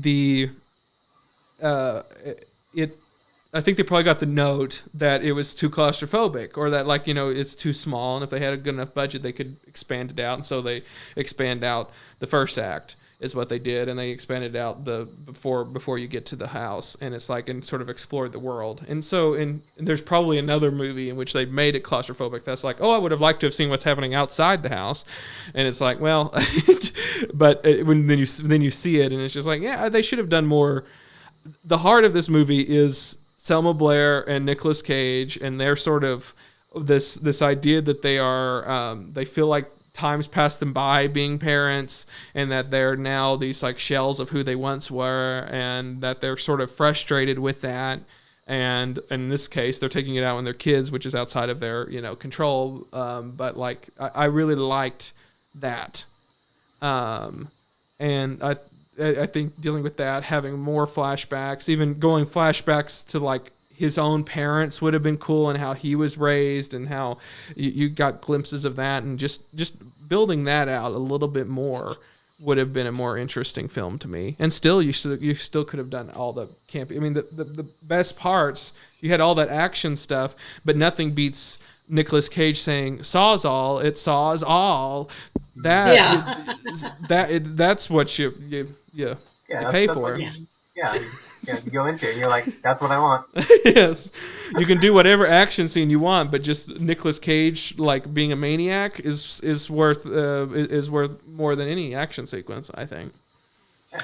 think they probably got the note that it was too claustrophobic, or that it's too small, and if they had a good enough budget, they could expand it out. And so they expand out the first act is what they did, and they expanded out before you get to the house, and it's and sort of explored the world. And so and there's probably another movie in which they made it claustrophobic. That's I would have liked to have seen what's happening outside the house, and it's well, but then you see it, and it's just they should have done more. The heart of this movie is Selma Blair and Nicolas Cage, and they're sort of this idea that they are they feel like times passed them by being parents, and that they're now these shells of who they once were, and that they're sort of frustrated with that. And in this case, they're taking it out on their kids, which is outside of their control. But I really liked that, and I think dealing with that, having more flashbacks, even going flashbacks to his own parents would have been cool, and how he was raised, and how you got glimpses of that, and just building that out a little bit more would have been a more interesting film to me. And still, you still could have done all the campy. I mean, the best parts, you had all that action stuff, but nothing beats Nicolas Cage saying "Sawzall, it saws all." That's what you pay for. You go into it and you're like, that's what I want. Yes. You can do whatever action scene you want, but just Nicolas Cage being a maniac is worth more than any action sequence, I think. Yeah.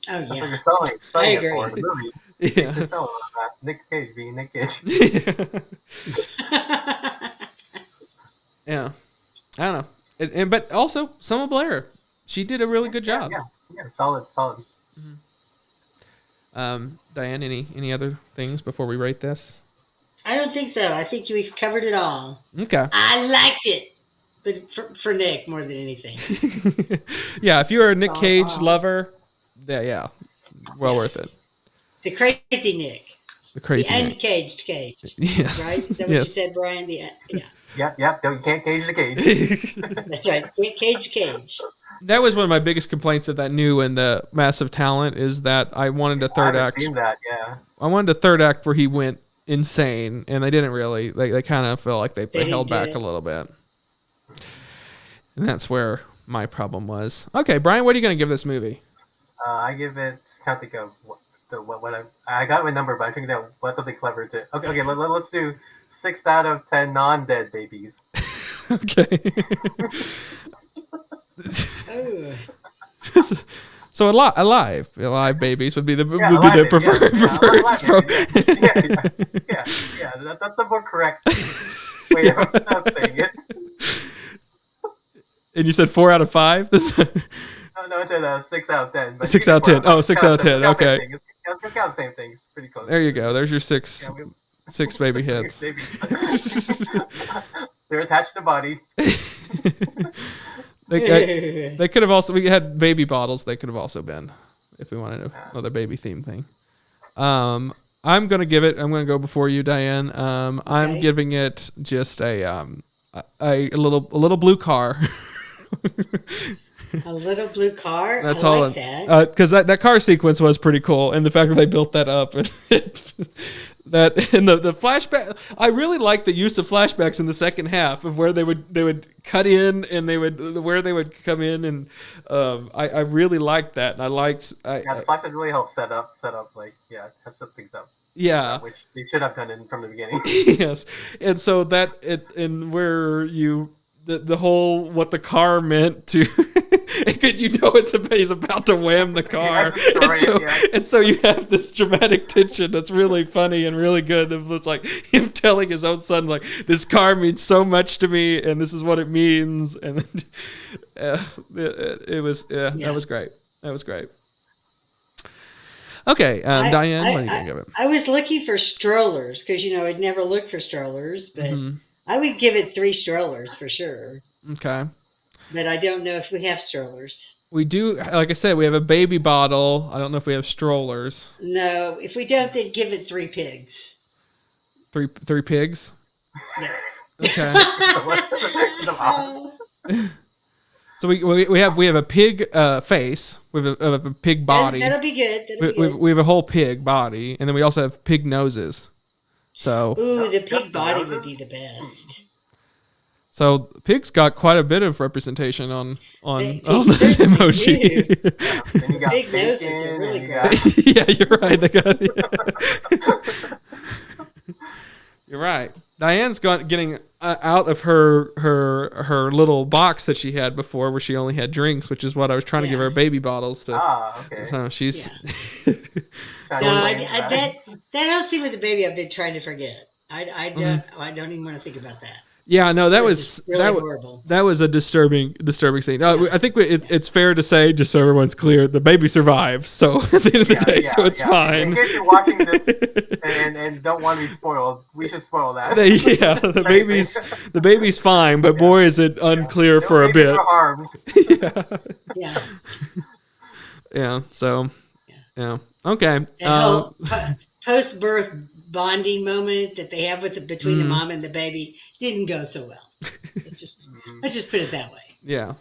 Oh yeah. That's what you're selling it for in the movie. Yeah. You're selling that. Nick Cage being Nick Cage. Yeah. I don't know. But also Selma Blair. She did a really good job. Yeah, solid. Mm-hmm. Diane, any other things before we rate this? I don't think so. I think we've covered it all. Okay. I liked it, but for Nick more than anything. Yeah, if you're a Nick Cage lover, well worth it. The crazy Nick. The crazy The name. uncaged cage. Yes. Right? Is that what you said, Brian? Yeah. Yep. You can't cage the cage. That's right. Cage. That was one of my biggest complaints of that new and the Massive Talent is that I wanted a third act. I've seen that, yeah. I wanted a third act where he went insane, and they didn't really. They kind of felt like they held back a little bit, and that's where my problem was. Okay, Brian, what are you going to give this movie? I give it. Can't think of what I got my number, but I think that what's something clever to. Okay. Let's do 6 out of 10 non-dead babies. Okay. Oh. So alive babies would be the preferred Yeah. That's the more correct way of saying it. And you said 4 out of 5. No, it's 6 out of 10. But 6 out of 10. Oh, 6 out of 10. Okay. Let's count the same things. Pretty close. There you go. There's your 6 baby hits. They're attached to the body. They could have also. We had baby bottles. They could have also been, if we wanted another baby theme thing. I'm gonna give it. I'm gonna go before you, Diane. I'm giving it just a little blue car. A little blue car. That's I all. like that. Because that car sequence was pretty cool, and the fact that they built that up and that in the flashback, I really like the use of flashbacks in the second half of where they would cut in and they would come in, and I really liked that, and I liked. The flashback really helped set up set things up. Yeah, which they should have done from the beginning. Yes, and so where you. The whole what the car meant to, because he's about to wham the car, and so you have this dramatic tension that's really funny and really good. It was like him telling his own son, like, this car means so much to me, and this is what it means, and that was great. That was great. Okay, Diane, what are you gonna give it? I was looking for strollers because I'd never looked for strollers, but. Mm-hmm. I would give it 3 strollers for sure. Okay. But I don't know if we have strollers. We do, like I said, we have a baby bottle. I don't know if we have strollers. No, if we don't, then give it 3 pigs. 3 pigs? Yeah. Okay. So we have a pig face with a pig body. That'll be good. We have a whole pig body, and then we also have pig noses. So, the pig body would be the best. So pigs got quite a bit of representation on the emoji. Pig noses are really great. Yeah, you're right. You're right. Diane's getting out of her little box that she had before, where she only had drinks, which is what I was trying to give her baby bottles to. Okay. So she's. That whole scene with the baby, I've been trying to forget. I don't even want to think about that. Yeah, no, that was really horrible. That was a disturbing scene. I think it's fair to say, just so everyone's clear, the baby survives. So at the end of the day, so it's fine. In case you're watching this and don't want to be spoiled, we should spoil that. The baby's fine, but boy, is it unclear for a bit. Yeah. So. Yeah. Okay. Post-birth bonding moment that they have between the mom and the baby didn't go so well. Let's just put it that way. Yeah.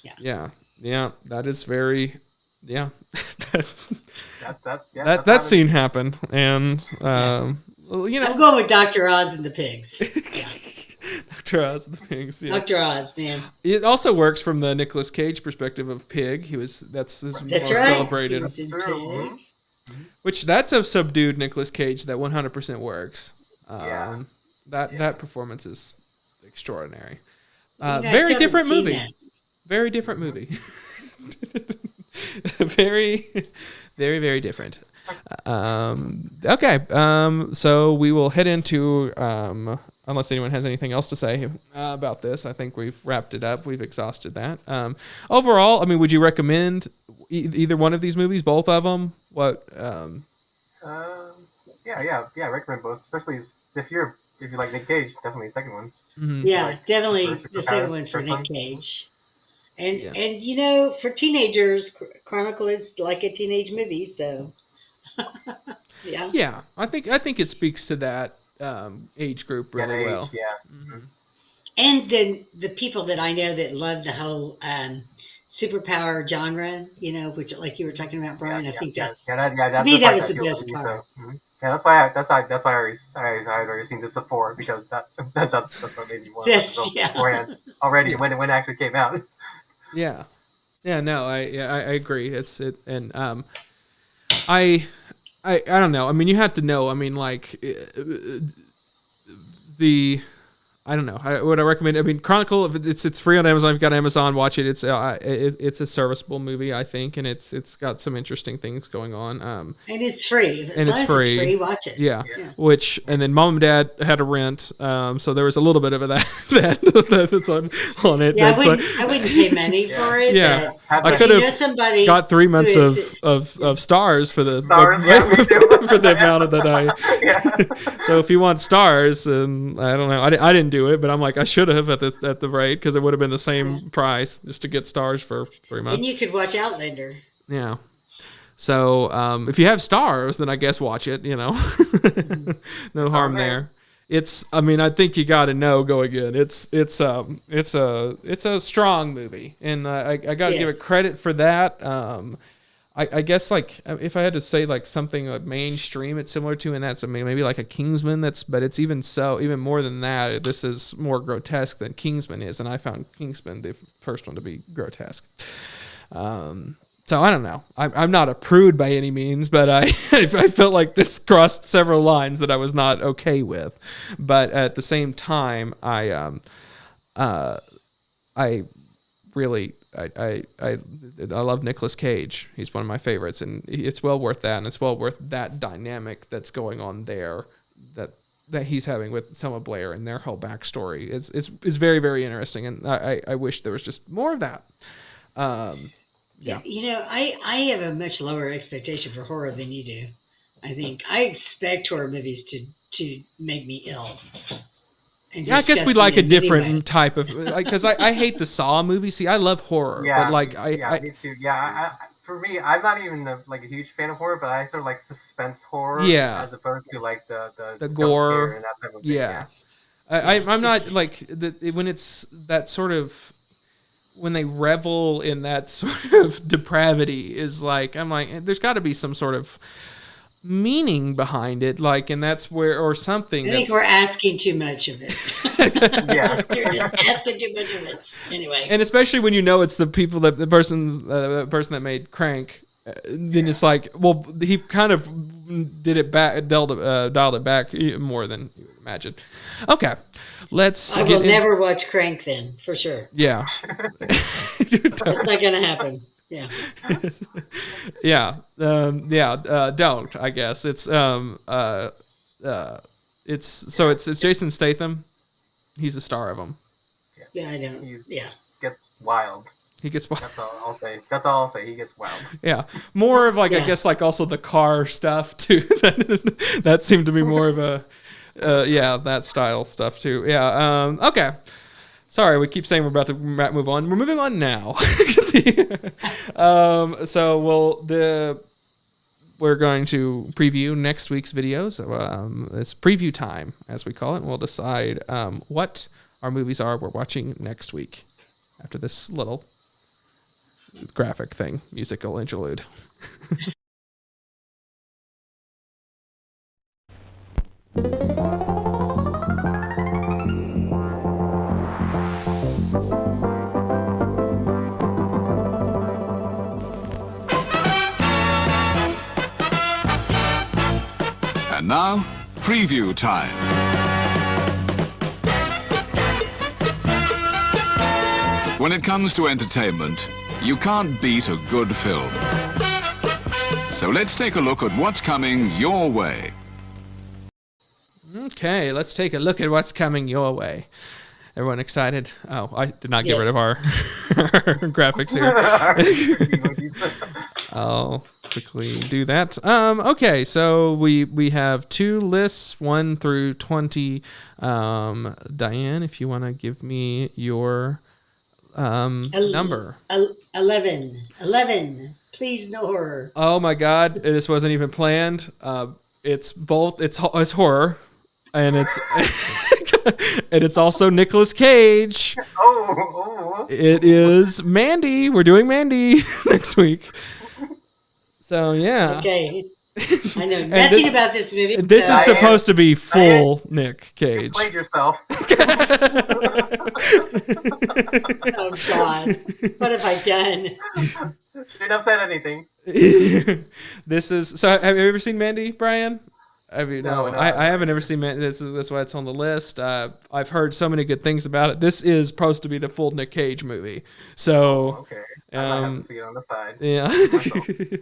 That is very. Yeah. that scene happened, and I'm going with Dr. Oz and the pigs. Yeah. Dr. Oz and the pigs. Yeah. Dr. Oz, man. It also works from the Nicolas Cage perspective of Pig. That's his most celebrated. Which that's a subdued Nicolas Cage that 100% works. That performance is extraordinary. Very different movie. Very different movie. Very, very, very different. Okay. So we will head into, unless anyone has anything else to say about this, I think we've wrapped it up. We've exhausted that. Overall, I mean, would you recommend either one of these movies, both of them? What? Yeah. I recommend both, especially if you like Nick Cage, definitely the second one. Mm-hmm. Yeah, definitely the second one for Nick Cage. And for teenagers, Chronicle is like a teenage movie, so. Yeah. Yeah, I think it speaks to that age group really age, well. Yeah. Mm-hmm. And then the people that I know that love the whole superpower genre, which like you were talking about, Brian, I think that's to me that was the best part. So, yeah, that's why I already seen this before because that's what made me want to Yes, go yeah. beforehand already when it actually came out. Yeah, no, I agree. And I don't know. I mean, you have to know. I mean, like the. I don't know. Would I recommend? I mean, Chronicle. It's free on Amazon. If you've got Amazon, watch it. It's a serviceable movie, I think, and it's got some interesting things going on. And it's free. And it's free. It's free. Watch it. Yeah. And then Mom and Dad had to rent. So there was a little bit of that's on it. Yeah, I wouldn't pay money for it. Yeah, but I could have got 3 months of stars for the for the amount of that I. Yeah. So if you want stars, and I don't know, I didn't do it, but I'm like I should have at the rate because it would have been the same price just to get stars for 3 months. And you could watch Outlander. Yeah. So if you have stars, then I guess watch it. No harm there. I think you got to know going in. It's a strong movie, and I got to give it credit for that. I guess like if I had to say like something like mainstream it's similar to, and that's maybe like a Kingsman, but it's even more than that. This is more grotesque than Kingsman is, and I found Kingsman the first one to be grotesque. So I don't know. I'm not a prude by any means, but I felt like this crossed several lines that I was not okay with. But at the same time, I love Nicolas Cage. He's one of my favorites, and it's well worth that, and it's well worth that dynamic that's going on there that he's having with Selma Blair and their whole backstory. It's very, very interesting, and I wish there was just more of that. Yeah. I have a much lower expectation for horror than you do. I think I expect horror movies to make me ill. Yeah, I guess we like a different type of, because I hate the Saw movie. See, I love horror, but like me too. Yeah, for me, I'm not even a huge fan of horror, but I sort of like suspense horror, as opposed to like the gore and that type of thing. Yeah, I'm not like when it's that sort of. When they revel in that sort of depravity is like, I'm like, there's got to be some sort of meaning behind it, like, and that's where, or something. I think we're asking too much of it. You're just asking too much of it. Anyway, and especially when it's the people the person that made Crank, then it's like, well, he kind of did it back, dialed it back more than you would imagine. Okay. I will never watch Crank then, for sure. Yeah. It's not going to happen. Yeah. Don't, I guess. It's Jason Statham. He's the star of them. Yeah, I know. Gets wild. He gets wild. That's all I'll say. That's all I'll say. He gets wild. Yeah. More of like, I guess like also the car stuff too. That seemed to be more of a that style stuff too. Yeah. Okay. Sorry, we keep saying we're about to move on. We're moving on now. We're going to preview next week's videos. It's preview time, as we call it, and we'll decide what our movies are we're watching next week after this little graphic thing, musical interlude. And now, preview time. When it comes to entertainment, you can't beat a good film. So let's take a look at what's coming your way. Okay, let's take a look at what's coming your way. Everyone excited? Oh, I did not get rid of our graphics here. I'll quickly do that. Okay, so we have 2 lists, 1 through 20. Diane, if you want to give me your number. 11. Please, no horror. Oh my God, this wasn't even planned. It's both. It's horror, and it's and it's also Nicolas Cage. Oh. It is Mandy. We're doing Mandy next week. So yeah. Okay. I know nothing about this movie. This is supposed to be full Nick Cage. You played yourself. Oh God! What have I done? You've not said anything. This is so. Have you ever seen Mandy, Brian? No. I haven't ever seen Mandy. That's why it's on the list. I've heard so many good things about it. This is supposed to be the full Nick Cage movie. So Okay. I might have to see it on the side. yeah,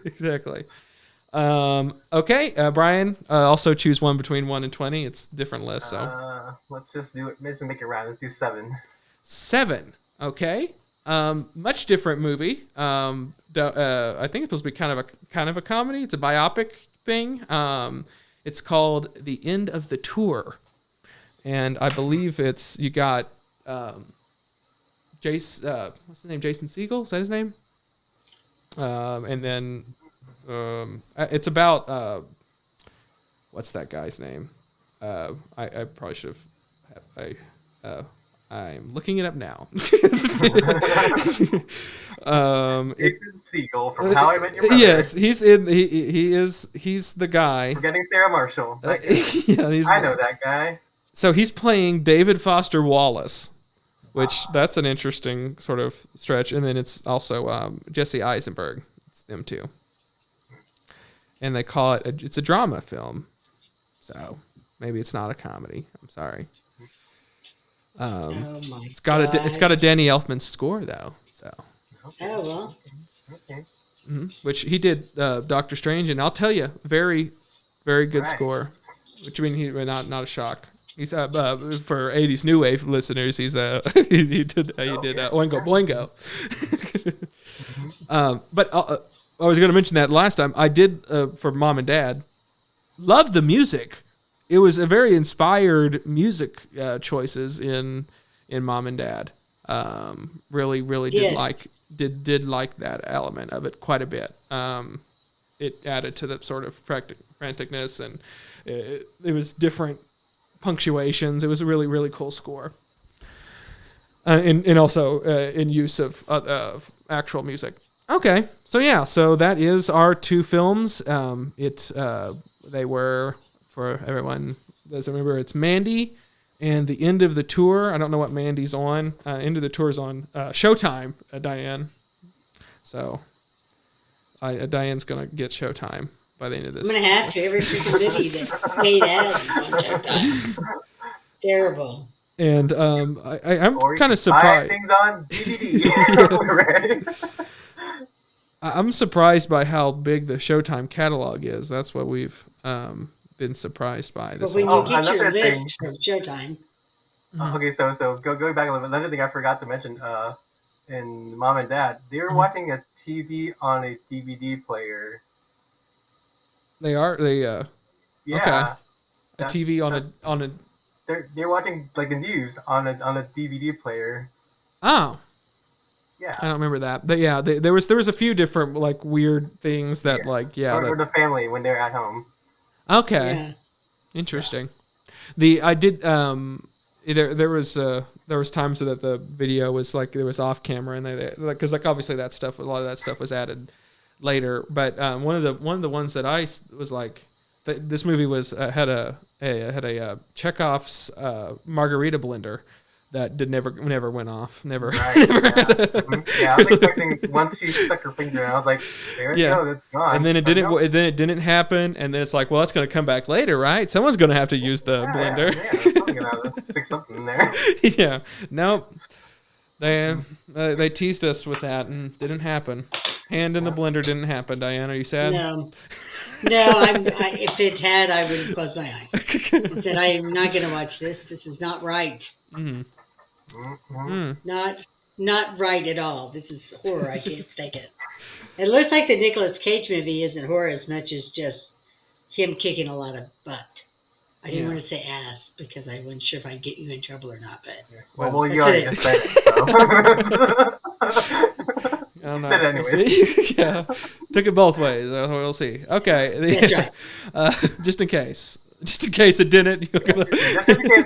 exactly. Okay, Brian. Also choose one between 1 and 20. It's different list. So let's just do it. Let's make it round. Let's do 7. 7. Okay. Much different movie. I think it's supposed to be kind of a comedy. It's a biopic thing. It's called The End of the Tour, and I believe you got Jace. What's the name? Jason Segel. Is that his name? And then it's about what's that guy's name? I probably should have. I'm looking it up now. Jason Segel from How I Met Your Mother. Yes, he's in. He's the guy. Forgetting Sarah Marshall. Yeah, I know that guy. So he's playing David Foster Wallace, which that's an interesting sort of stretch. And then it's also Jesse Eisenberg. It's them too. And they call it it's a drama film. So maybe it's not a comedy. I'm sorry. It's got a Danny Elfman score though. So. Oh well. Okay. Mm-hmm. Which he did Doctor Strange, and I'll tell you, very, very good score. Which I mean, he not a shock. He's for 80s new wave listeners. He's he did Oingo Boingo. But I was going to mention that last time. I did for Mom and Dad. Love the music. It was a very inspired music choices in Mom and Dad. Really did like that element of it quite a bit. It added to the sort of franticness, and it was different punctuations. It was a really cool score. And also in use of actual music. Okay, so that is our 2 films. They were, for everyone that doesn't remember, it's Mandy and The End of the Tour. I don't know what Mandy's on. End of the Tour is on Showtime, Diane. So Diane's going to get Showtime by the end of this. I'm going to have to. Every single movie that Cade has on Showtime. Terrible. And I'm kind of surprised. Things on DVD. I'm surprised by how big the Showtime catalog is. That's what we've been surprised by. But when you get your list from Showtime. Okay, so going back a little bit, another thing I forgot to mention in Mom and Dad, they were watching a TV on a DVD player. They are? Yeah. Okay. A TV on a... They're watching like the news on a DVD player. Oh. Yeah. I don't remember that. But yeah, there was a few different like weird things that or the family when they're at home. Okay. Yeah. Interesting. I did there was times that the video was like there was off camera, and they because like obviously a lot of that stuff was added later, but one of the ones that I was like this movie was had a Chekhov's margarita blender that never went off. Never. Right, yeah, I was expecting once she stuck her finger in, I was like, there it goes, it's gone. And then it didn't happen, and then it's like, well, it's going to come back later, right? Someone's going to have to use the blender. Someone's going to stick something in there. Yeah. Nope. They teased us with that, and didn't happen. Hand in the blender didn't happen. Diane, are you sad? No. If it had, I would close my eyes. I said, I am not going to watch this. This is not right. Mm-hmm. Not right at all. This is horror. I can't take it. It looks like the Nicolas Cage movie isn't horror as much as just him kicking a lot of butt. I didn't want to say ass because I wasn't sure if I'd get you in trouble or not. But well, you already just said it. So. I don't know. Said it anyways. Yeah. Took it both ways. We'll see. Okay. That's right. Just in case. Just in case it didn't. You're gonna... Just in case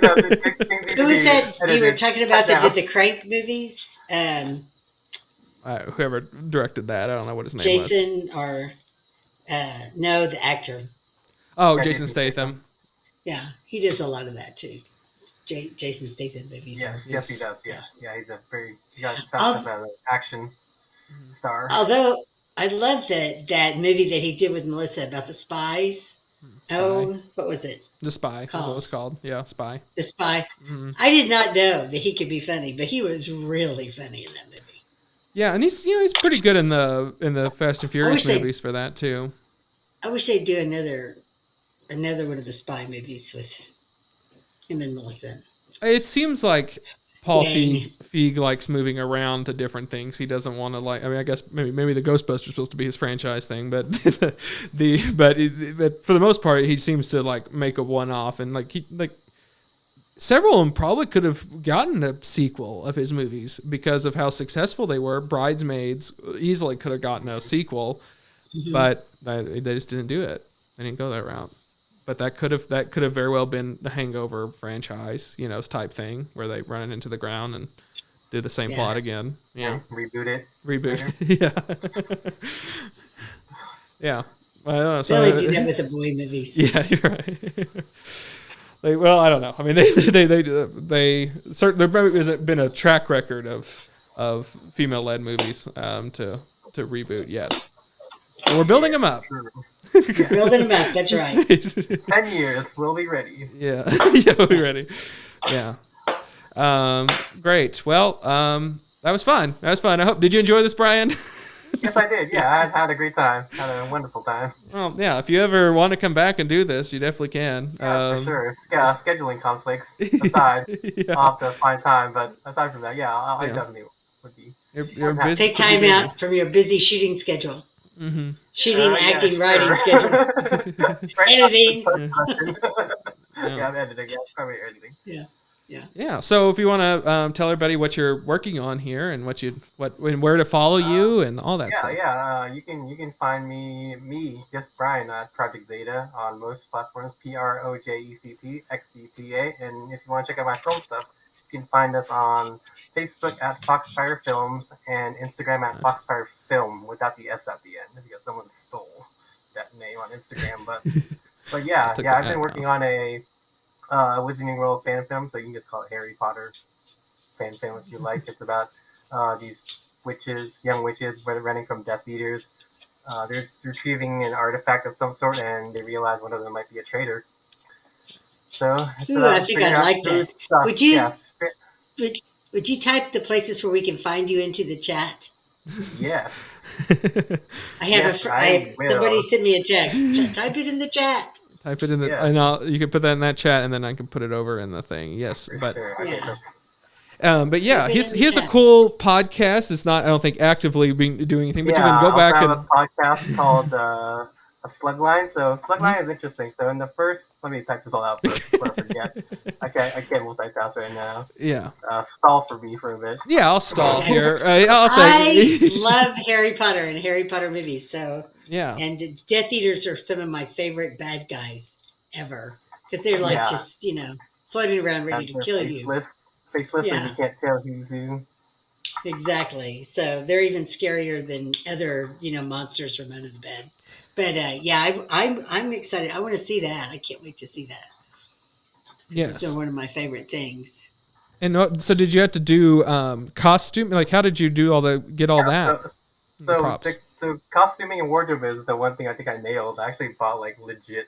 Who was that you were talking about that did the the Crank movies? Whoever directed that, I don't know what his name was. Jason or no, the actor. Oh, Jason Statham. Yeah, he does a lot of that too. Jason Statham movies. Yes, he does. Yeah, he got sound of an action star. Although I love that movie that he did with Melissa about the spies. Spy. Oh, what was it? The Spy. That's what it was called. Yeah, Spy. The Spy. Mm-hmm. I did not know that he could be funny, but he was really funny in that movie. Yeah, and he's pretty good in the Fast and Furious movies for that too. I wish they'd do another one of the spy movies with him and Melissa. It seems like Paul Feig likes moving around to different things. He doesn't want to I guess maybe the Ghostbusters supposed to be his franchise thing, but but for the most part, he seems to make a one-off, and several of them probably could have gotten a sequel of his movies because of how successful they were. Bridesmaids easily could have gotten a sequel, but they just didn't do it. They didn't go that route. But that could have very well been the Hangover franchise, type thing where they run it into the ground and do the same plot again. Yeah, reboot it. Yeah, yeah. Well, I don't know. So they only do that with the boy movies. Yeah, you're right. Well, I don't know. I mean, they certainly there hasn't been a track record of female-led movies to reboot yet. But we're building them up. Building them up. That's right. 10 years, we'll be ready. Yeah, yeah, we'll be ready. Yeah. Great. Well, that was fun. Did you enjoy this, Brian? Yes, I did. Yeah, I had a great time. Had a wonderful time. Well, yeah. If you ever want to come back and do this, you definitely can. Yeah, for sure. Yeah, scheduling conflicts aside, I'll have to find time. But aside from that, I definitely would be. You're busy. Take time out from your busy shooting schedule. Mm-hmm. Shooting, acting, writing schedule. Editing. Yeah, I'm editing. Yeah, probably editing. Yeah. So if you want to tell everybody what you're working on here and where to follow you and all that stuff. Yeah. You can find me, just Brian, at Project Zeta on most platforms. PROJECT XETA. And if you want to check out my film stuff, you can find us on Facebook at Foxfire Films and Instagram at Foxfire Film without the S at the end because someone stole that name on Instagram. But yeah, I've been working on a Wizarding World fan film, so you can just call it Harry Potter fan film if you like. It's about these young witches, running from Death Eaters. They're retrieving an artifact of some sort, and they realize one of them might be a traitor. So I think I like that. Would you type the places where we can find you into the chat? Yes. I have somebody sent me a text. Type it in the chat. Type it in the, and you can put that in that chat, and then I can put it over in the thing. Yes, but but yeah, he has a cool podcast. It's not, I don't think, actively doing anything, but you can go back and a podcast called A Slugline. So Slugline is interesting. So in the first, let me type this all out first before I forget. I can't multitask right now. Yeah. Stall for me for a bit. Yeah, I'll stall here. I'll say I love Harry Potter and Harry Potter movies. So yeah, and Death Eaters are some of my favorite bad guys ever because they're just floating around ready to kill you. Faceless, and you can't tell who's who. Exactly. So they're even scarier than other monsters from under the bed. But I'm excited. I want to see that. I can't wait to see that. Yes, it's one of my favorite things. And so, did you have to do costume? Like, how did you do get all that? So props. The costuming and wardrobe is the one thing I think I nailed. I actually bought legit.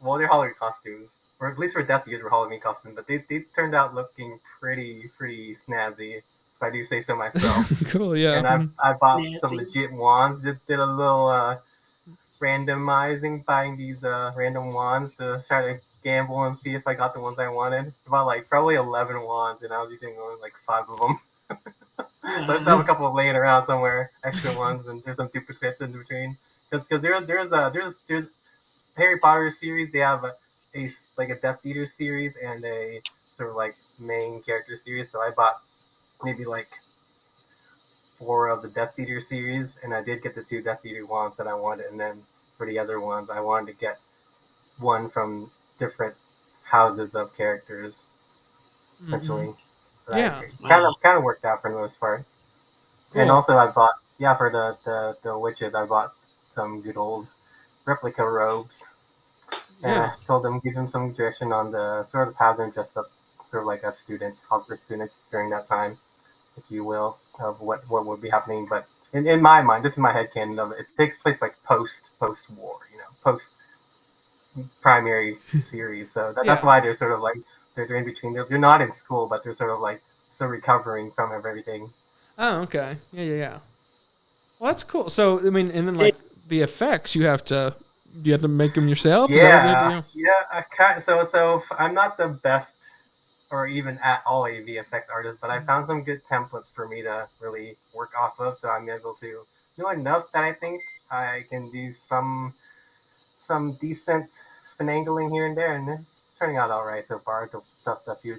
Well, they're Halloween costumes, or at least for Death Eaters were Halloween costumes, but they turned out looking pretty snazzy. If I do say so myself. Cool, yeah. And I bought some legit wands. Just did a little randomizing, buying these random wands to try to gamble and see if I got the ones I wanted. About probably 11 wands, and I was using only 5 of them. So I still have a couple laying around somewhere, extra ones, and there's some duplicates in between. Because there's Harry Potter series. They have a Death Eater series and a sort of main character series. So I bought maybe 4 of the Death Eater series, and I did get the 2 Death Eater wands that I wanted, and then for the other ones, I wanted to get one from different houses of characters, essentially. So Yeah. kind of worked out for the most part. Cool. And also I bought, for the witches, I bought some good old replica robes. And Yeah. I told them, give them some direction on the sort of how them dress up, sort of like as students, Hogwarts students during that time, if you will, of what would be happening. But in my mind, this is my headcanon of it. It takes place like post-war, post primary series. So that's why they're sort of like, they're in between. They're not in school, but they're sort of like still recovering from everything. Oh, okay. Yeah. Well, that's cool. So, I mean, and then like the effects, you have to make them yourself? Is that what you do? Yeah. So I'm not the best or even at all a VFX artist, but I found some good templates for me to really work off of. So I'm able to know enough that I think I can do some decent finagling here and there, and it's turning out all right so far. The few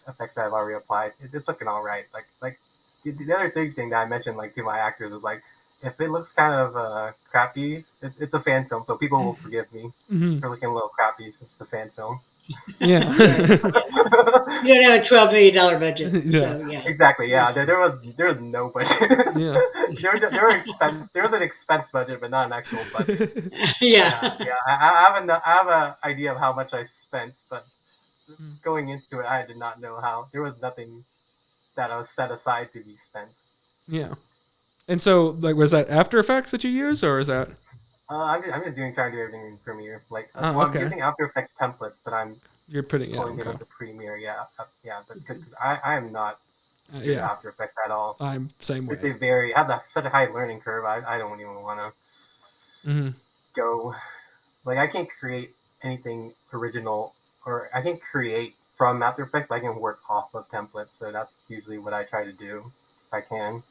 effects that I've already applied, it's looking all right. Like the other big thing that I mentioned, like to my actors, is like, if it looks kind of crappy, it's a fan film, so people will forgive me for looking a little crappy since it's a fan film. Yeah. You don't have a $12 million budget. So, yeah. Exactly. Yeah. There was no budget. Yeah. There was an expense budget, but not an actual budget. Yeah. I have an idea of how much I spent, but going into it, I did not know how. There was nothing that was set aside to be spent. Yeah. And so, like, was that After Effects that you use, or is that? I'm just trying to do everything in Premiere. Like, okay. I'm using After Effects templates, but You're putting pulling it into Premiere. Yeah. But because I am not good at After Effects at all. I'm same way. They have such a high learning curve. I don't even want to go. Like, I can't create anything original, or I can't create from After Effects. But I can work off of templates, so that's usually what I try to do if I can.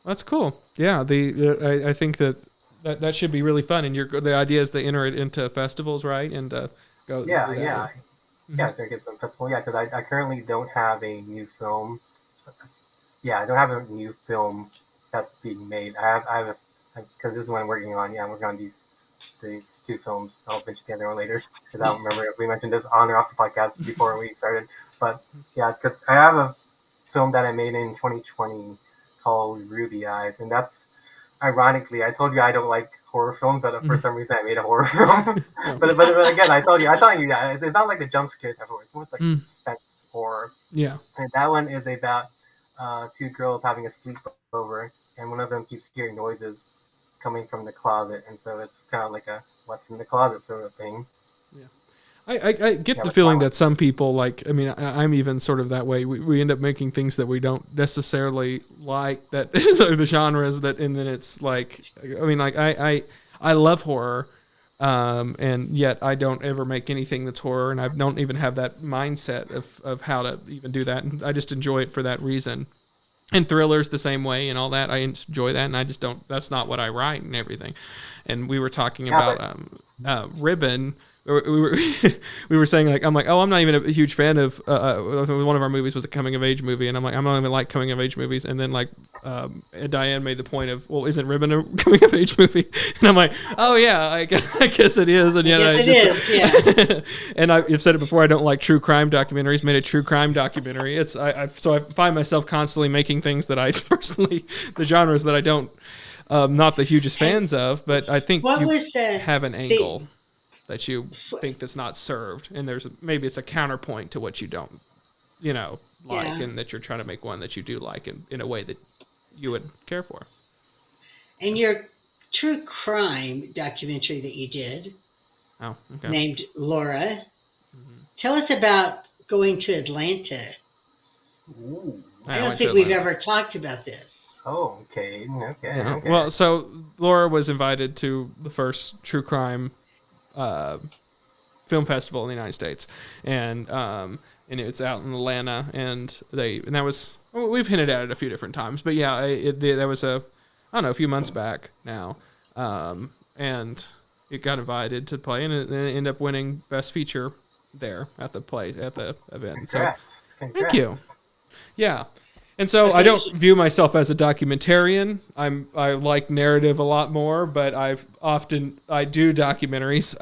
That's cool. Yeah, I think that should be really fun. And the idea is to enter it into festivals, right? And go. Yeah. To get some festival. Yeah, because I currently don't have a new film. Yeah, I don't have a new film that's being made. I have because this is what I'm working on. Yeah, I'm working on these 2 films. I'll mention the other one later because I don't remember if we mentioned this on or off the podcast before we started. But yeah, because I have a film that I made in 2020 called Ruby Eyes, and that's ironically, I told you I don't like horror films, but for some reason I made a horror film. but again, I thought it's not like the jump scare type of horror. It's more like suspense horror. Yeah. And that one is about 2 girls having a sleepover, and one of them keeps hearing noises coming from the closet, and so it's kind of like a what's in the closet sort of thing. Yeah. I get the feeling that some people, like, I mean, I'm even sort of that way. We end up making things that we don't necessarily like, that are the genres that, and then it's like, I mean, like I love horror, and yet I don't ever make anything that's horror, and I don't even have that mindset of how to even do that. And I just enjoy it for that reason. And thrillers the same way and all that. I enjoy that, and I just don't, that's not what I write and everything. And we were talking about Ribbon. We were saying, like, I'm like, I'm not even a huge fan of one of our movies was a coming of age movie, and I'm like, I'm not even like coming of age movies. And then like Diane made the point of, well, isn't Ribbon a coming of age movie? And I'm like, oh yeah, I guess it is. And yet is. And I've said it before, I don't like true crime documentaries. Made a true crime documentary. So I find myself constantly making things that I personally, the genres that I don't, not the hugest fans of, but I think have an angle that you think that's not served, and maybe it's a counterpoint to what you don't, like, and that you're trying to make one that you do like in a way that you would care for. And your true crime documentary that you did, named Laura, tell us about going to Atlanta. Ooh. I don't think we've ever talked about this. Oh, okay. Okay. Well, so Laura was invited to the first true crime film festival in the United States, and it's out in Atlanta, and that was, we've hinted at it a few different times, but yeah, that was a few months back now, and it got invited to play, and it ended up winning Best Feature there at the event. Congrats. Thank you. Yeah. And so Okay. I don't view myself as a documentarian. I like narrative a lot more, but I do documentaries,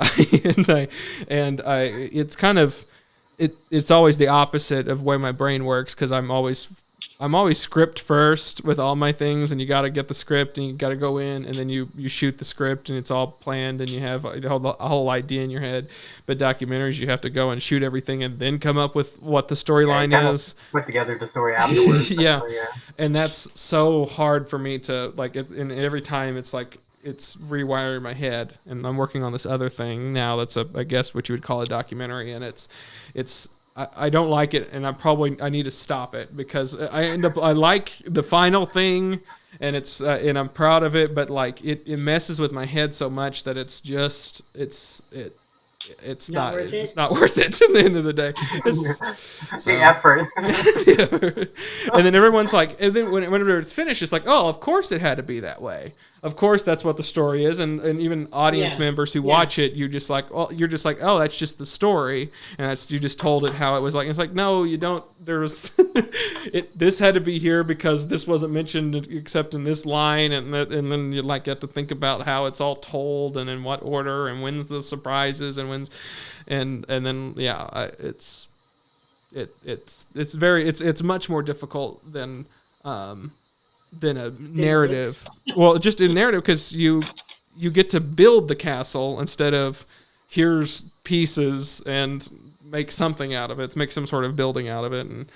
it's kind of it's always the opposite of way my brain works because I'm always script first with all my things, and you got to get the script and you got to go in and then you shoot the script and it's all planned and you have a whole idea in your head. But documentaries, you have to go and shoot everything and then come up with what the storyline is. Put together the story afterwards. Yeah. And that's so hard for me to like. And every time it's like it's rewiring my head. And I'm working on this other thing now that's I guess what you would call a documentary, and it's. I don't like it, and I need to stop it because I like the final thing, and and I'm proud of it, but like it messes with my head so much that it's not worth it at the end of the day. The effort. And then everyone's like, and then whenever it's finished, it's like, oh, of course it had to be that way. Of course that's what the story is, and even audience members who watch it, you're just like, oh, that's just the story, and you just told it how it was like. And it's like, no, you don't. There's this had to be here because this wasn't mentioned except in this line, and then you like have to think about how it's all told and in what order and when's the surprises and when's and then it's much more difficult than a narrative. Well, just a narrative because you get to build the castle instead of here's pieces and make something out of it. Make some sort of building out of it, and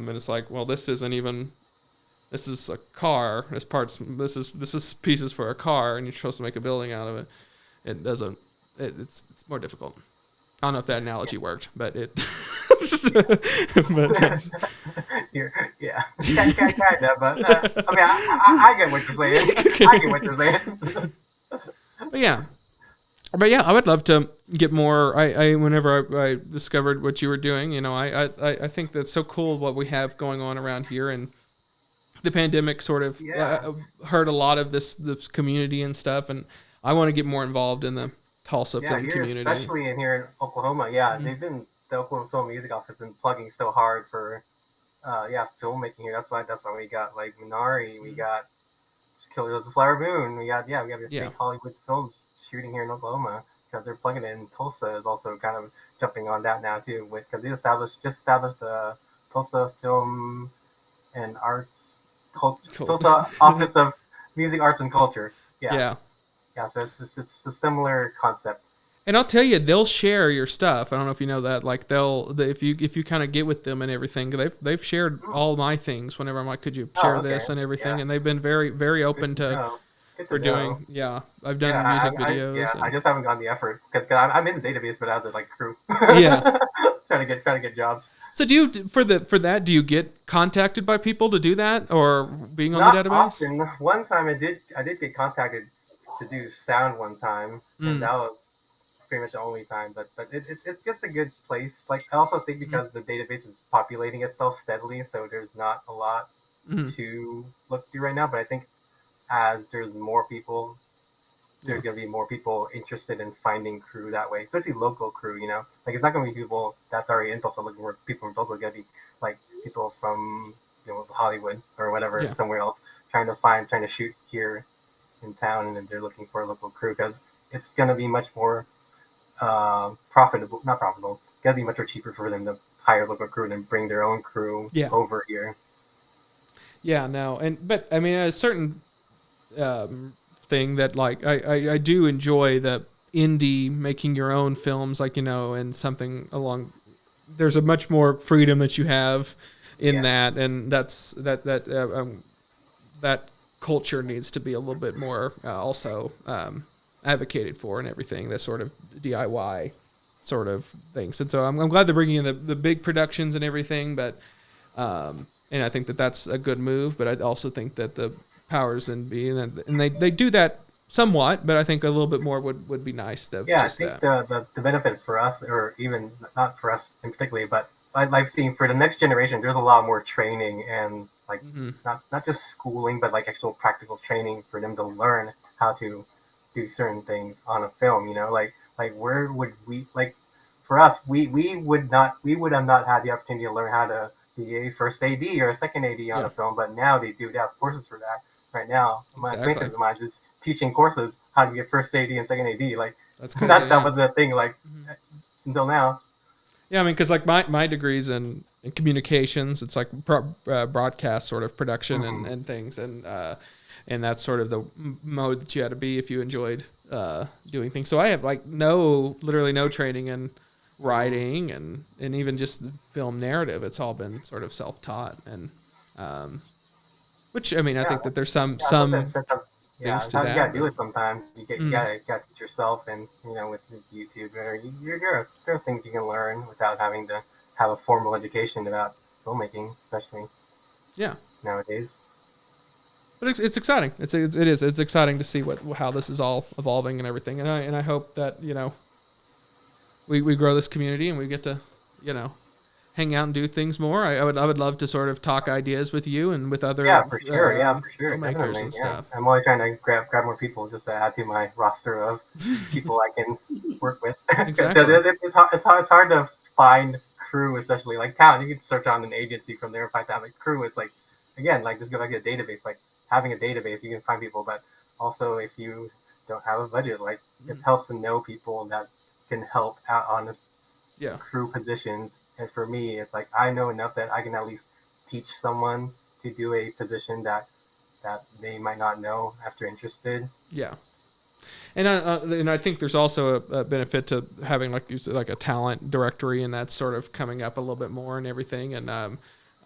it's like, well, this isn't even. This is a car. This is pieces for a car, and you're supposed to make a building out of it. It doesn't. It's more difficult. I don't know if that analogy worked, but it. But yeah, kind of. But I mean, I get what you're saying. I get what you're saying. But yeah, I would love to get more. Whenever I discovered what you were doing, I think that's so cool what we have going on around here, and the pandemic sort of hurt a lot of this community and stuff, and I want to get more involved in the Tulsa film community, especially in here in Oklahoma. Yeah, the Oklahoma Film Music Office has been plugging so hard for filmmaking here. That's why we got like Minari, we got Killers of the Flower Moon, we got big Hollywood films shooting here in Oklahoma because they're plugging it in. Tulsa is also kind of jumping on that now too, because they just established the Tulsa Film and Arts Tulsa Office of Music, Arts, and Culture. Yeah. So it's a similar concept. And I'll tell you, they'll share your stuff. I don't know if you know that. Like if you kind of get with them and everything, they've shared all my things whenever I'm like, could you share this and everything? And they've been very, very open for doing. Yeah, I've done music videos. I just haven't gotten the effort because I'm in the database, but as a crew. Yeah. trying to get jobs. So do you for that? Do you get contacted by people to do that, or being on the database? Not often. One time I did get contacted to do sound one time, and that was pretty much the only time. But it's just a good place. Like I also think because the database is populating itself steadily, so there's not a lot to look through right now. But I think as there's more people, there's gonna be more people interested in finding crew that way, especially local crew. Like it's not gonna be people that's already in Tulsa looking for people from Tulsa. It's gonna be like people from Hollywood or whatever, somewhere else trying to shoot here in town, and then they're looking for a local crew because it's gonna be much more profitable. Not profitable. It's gonna be much more cheaper for them to hire a local crew and bring their own crew over here. Yeah, no, but I mean a certain thing that like I do enjoy the indie making your own films, like and something along. There's a much more freedom that you have in that, and that culture needs to be a little bit more also advocated for and everything. That sort of DIY sort of things, and so I'm glad they're bringing in the big productions and everything, but and I think that's a good move. But I also think that the powers and they do that somewhat, but I think a little bit more would be nice. I think the benefit for us, or even not for us in particular, but I've seen for the next generation, there's a lot more training and like not just schooling, but like actual practical training for them to learn how to do certain things on a film. Like where would we, like for us, we would have not had the opportunity to learn how to be a first AD or a second AD on a film, but now they do have courses for that. Right now, my acquaintance of mine is teaching courses how to get first AD and second AD. Like that's crazy, that was the thing. Like until now. Yeah, I mean, because like my degree's in communications. It's like broadcast sort of production and things, and that's sort of the mode that you had to be if you enjoyed doing things. So I have like literally no training in writing and even just film narrative. It's all been sort of self-taught, and which I mean, I think that there's some things to that. You gotta do it sometimes. You gotta teach yourself, and with YouTube, there are things you can learn without having to have a formal education about filmmaking, especially nowadays. But it's exciting. It's exciting to see how this is all evolving and everything, and I hope that we grow this community and we get to hang out and do things more. I would love to sort of talk ideas with you and with other for sure, filmmakers and stuff. I'm always trying to grab more people just to add to my roster of people I can work with. Exactly. It's hard to find crew, especially like talent. You can search on an agency from there and find talent. Like crew, it's like again, like just go back to a database. Like having a database, you can find people, but also if you don't have a budget, like it helps to know people that can help out on crew positions. And for me, it's like I know enough that I can at least teach someone to do a position that they might not know if they're interested. Yeah, and I think there's also a benefit to having like a talent directory, and that's sort of coming up a little bit more and everything. And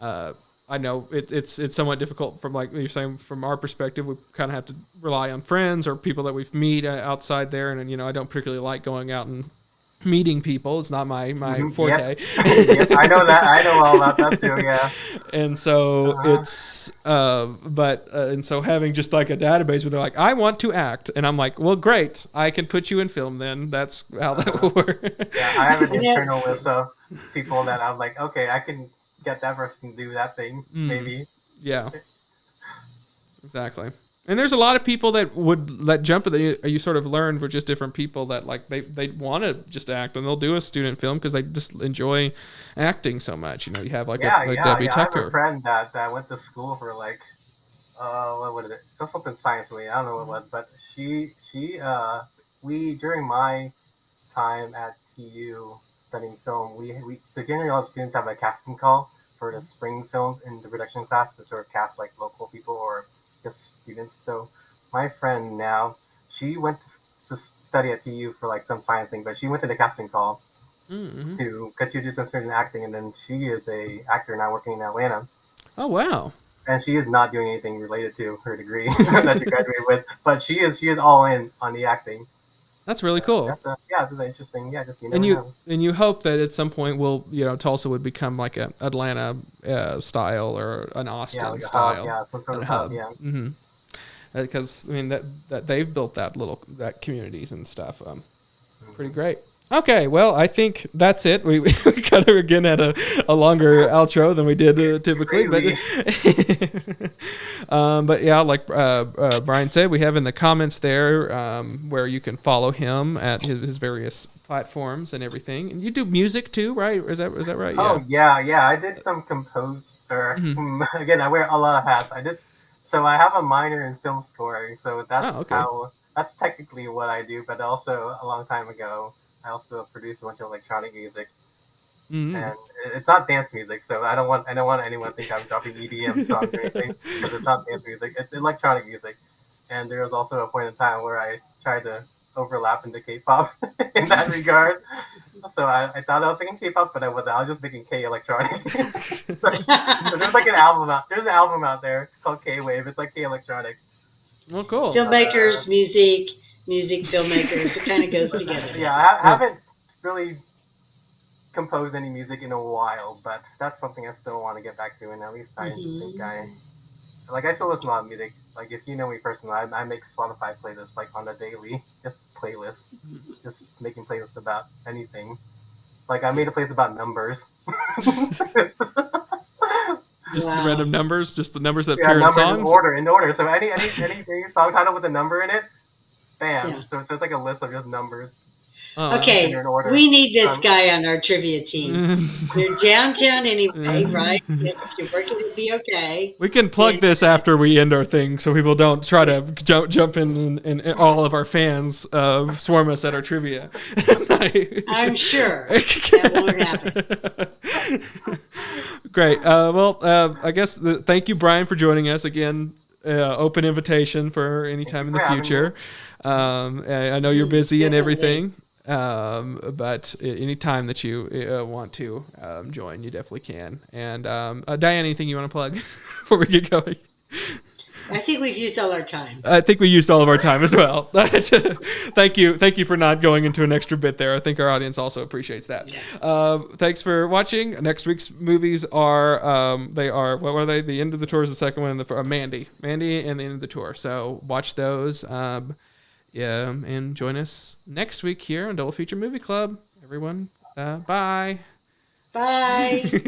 I know it's somewhat difficult from like you're saying from our perspective. We kind of have to rely on friends or people that we've meet outside there, and I don't particularly like going out and meeting people. It's not my forte. Yep, I know that. I know all about that too. Yeah. And so it's and so having just like a database where they're like, I want to act, and I'm like, well, great, I can put you in film. Then that's how that will work. Yeah, I have an internal list of people that I'm like, okay, I can get that person to do that thing, maybe. Yeah. Exactly. And there's a lot of people that would jump at you sort of learn for just different people that like they want to just act and they'll do a student film because they just enjoy acting so much. You have like Debbie Tucker. I have a friend that went to school for like what was it? It was something science related. I don't know what it was, but we during my time at TU studying film, we so generally all the students have a casting call for the spring films in the production class to sort of cast like local people or just students. So my friend now, she went to study at TU for like some science thing, but she went to the casting call because she was just interested in acting, and then she is a actor now working in Atlanta. Oh wow! And she is not doing anything related to her degree that she graduated with, but she is all in on the acting. That's really cool. That's interesting. Yeah, just and you hope that at some point Tulsa would become like an Atlanta style or an Austin style. Some sort of hub. Yeah. Mm-hmm. Because I mean that they've built that communities and stuff. Pretty great. Okay, well, I think that's it. We kind of again had a longer outro than we did typically, but yeah, like Brian said, we have in the comments there where you can follow him at his various platforms and everything. And you do music too, right? Is that right? Oh yeah. I did some Again, I wear a lot of hats. So I have a minor in film scoring, so that's technically what I do. But also a long time ago, I also produce a bunch of electronic music, and it's not dance music. So I don't want anyone to think I'm dropping EDM songs or anything because it's not dance music. It's electronic music. And there was also a point in time where I tried to overlap into K-pop in that regard. So I thought I was thinking K-pop, but I wasn't. I was just thinking K-electronic. So there's like an album out. There's an album out there called K-Wave. It's like K-electronic. Oh, cool. Filmmakers, music, filmmakers. It kind of goes together. Yeah, I haven't really composed any music in a while, but that's something I still want to get back to, and at least I think I still listen to a lot of music. Like if you know me personally, I make Spotify playlists like on the daily, just playlists, just making playlists about anything. Like I made a playlist about numbers. Just random numbers, just the numbers that appear in songs. In order. So any song title with a number in it, bam. Yeah. So it's like a list of just numbers. Okay, in order. we need this guy on our trivia team. You're downtown anyway, right? If you're working, it'd be okay. We can plug this after we end our thing, so people don't try to jump in and all of our fans swarm us at our trivia. I'm sure that won't happen. Great. I guess thank you, Brian, for joining us again. Open invitation for any time in the future. I know you're busy and everything. But any time that you want to join, you definitely can. And Diane, anything you want to plug before we get going? I think we've used all our time. I think we used all of our time as well. Thank you for not going into an extra bit there. I think our audience also appreciates that. Yeah. Thanks for watching. Next week's movies are what were they? The End of the Tour is the second one, and Mandy, and the End of the Tour. So watch those. Yeah, and join us next week here on Double Feature Movie Club. Everyone, bye. Bye.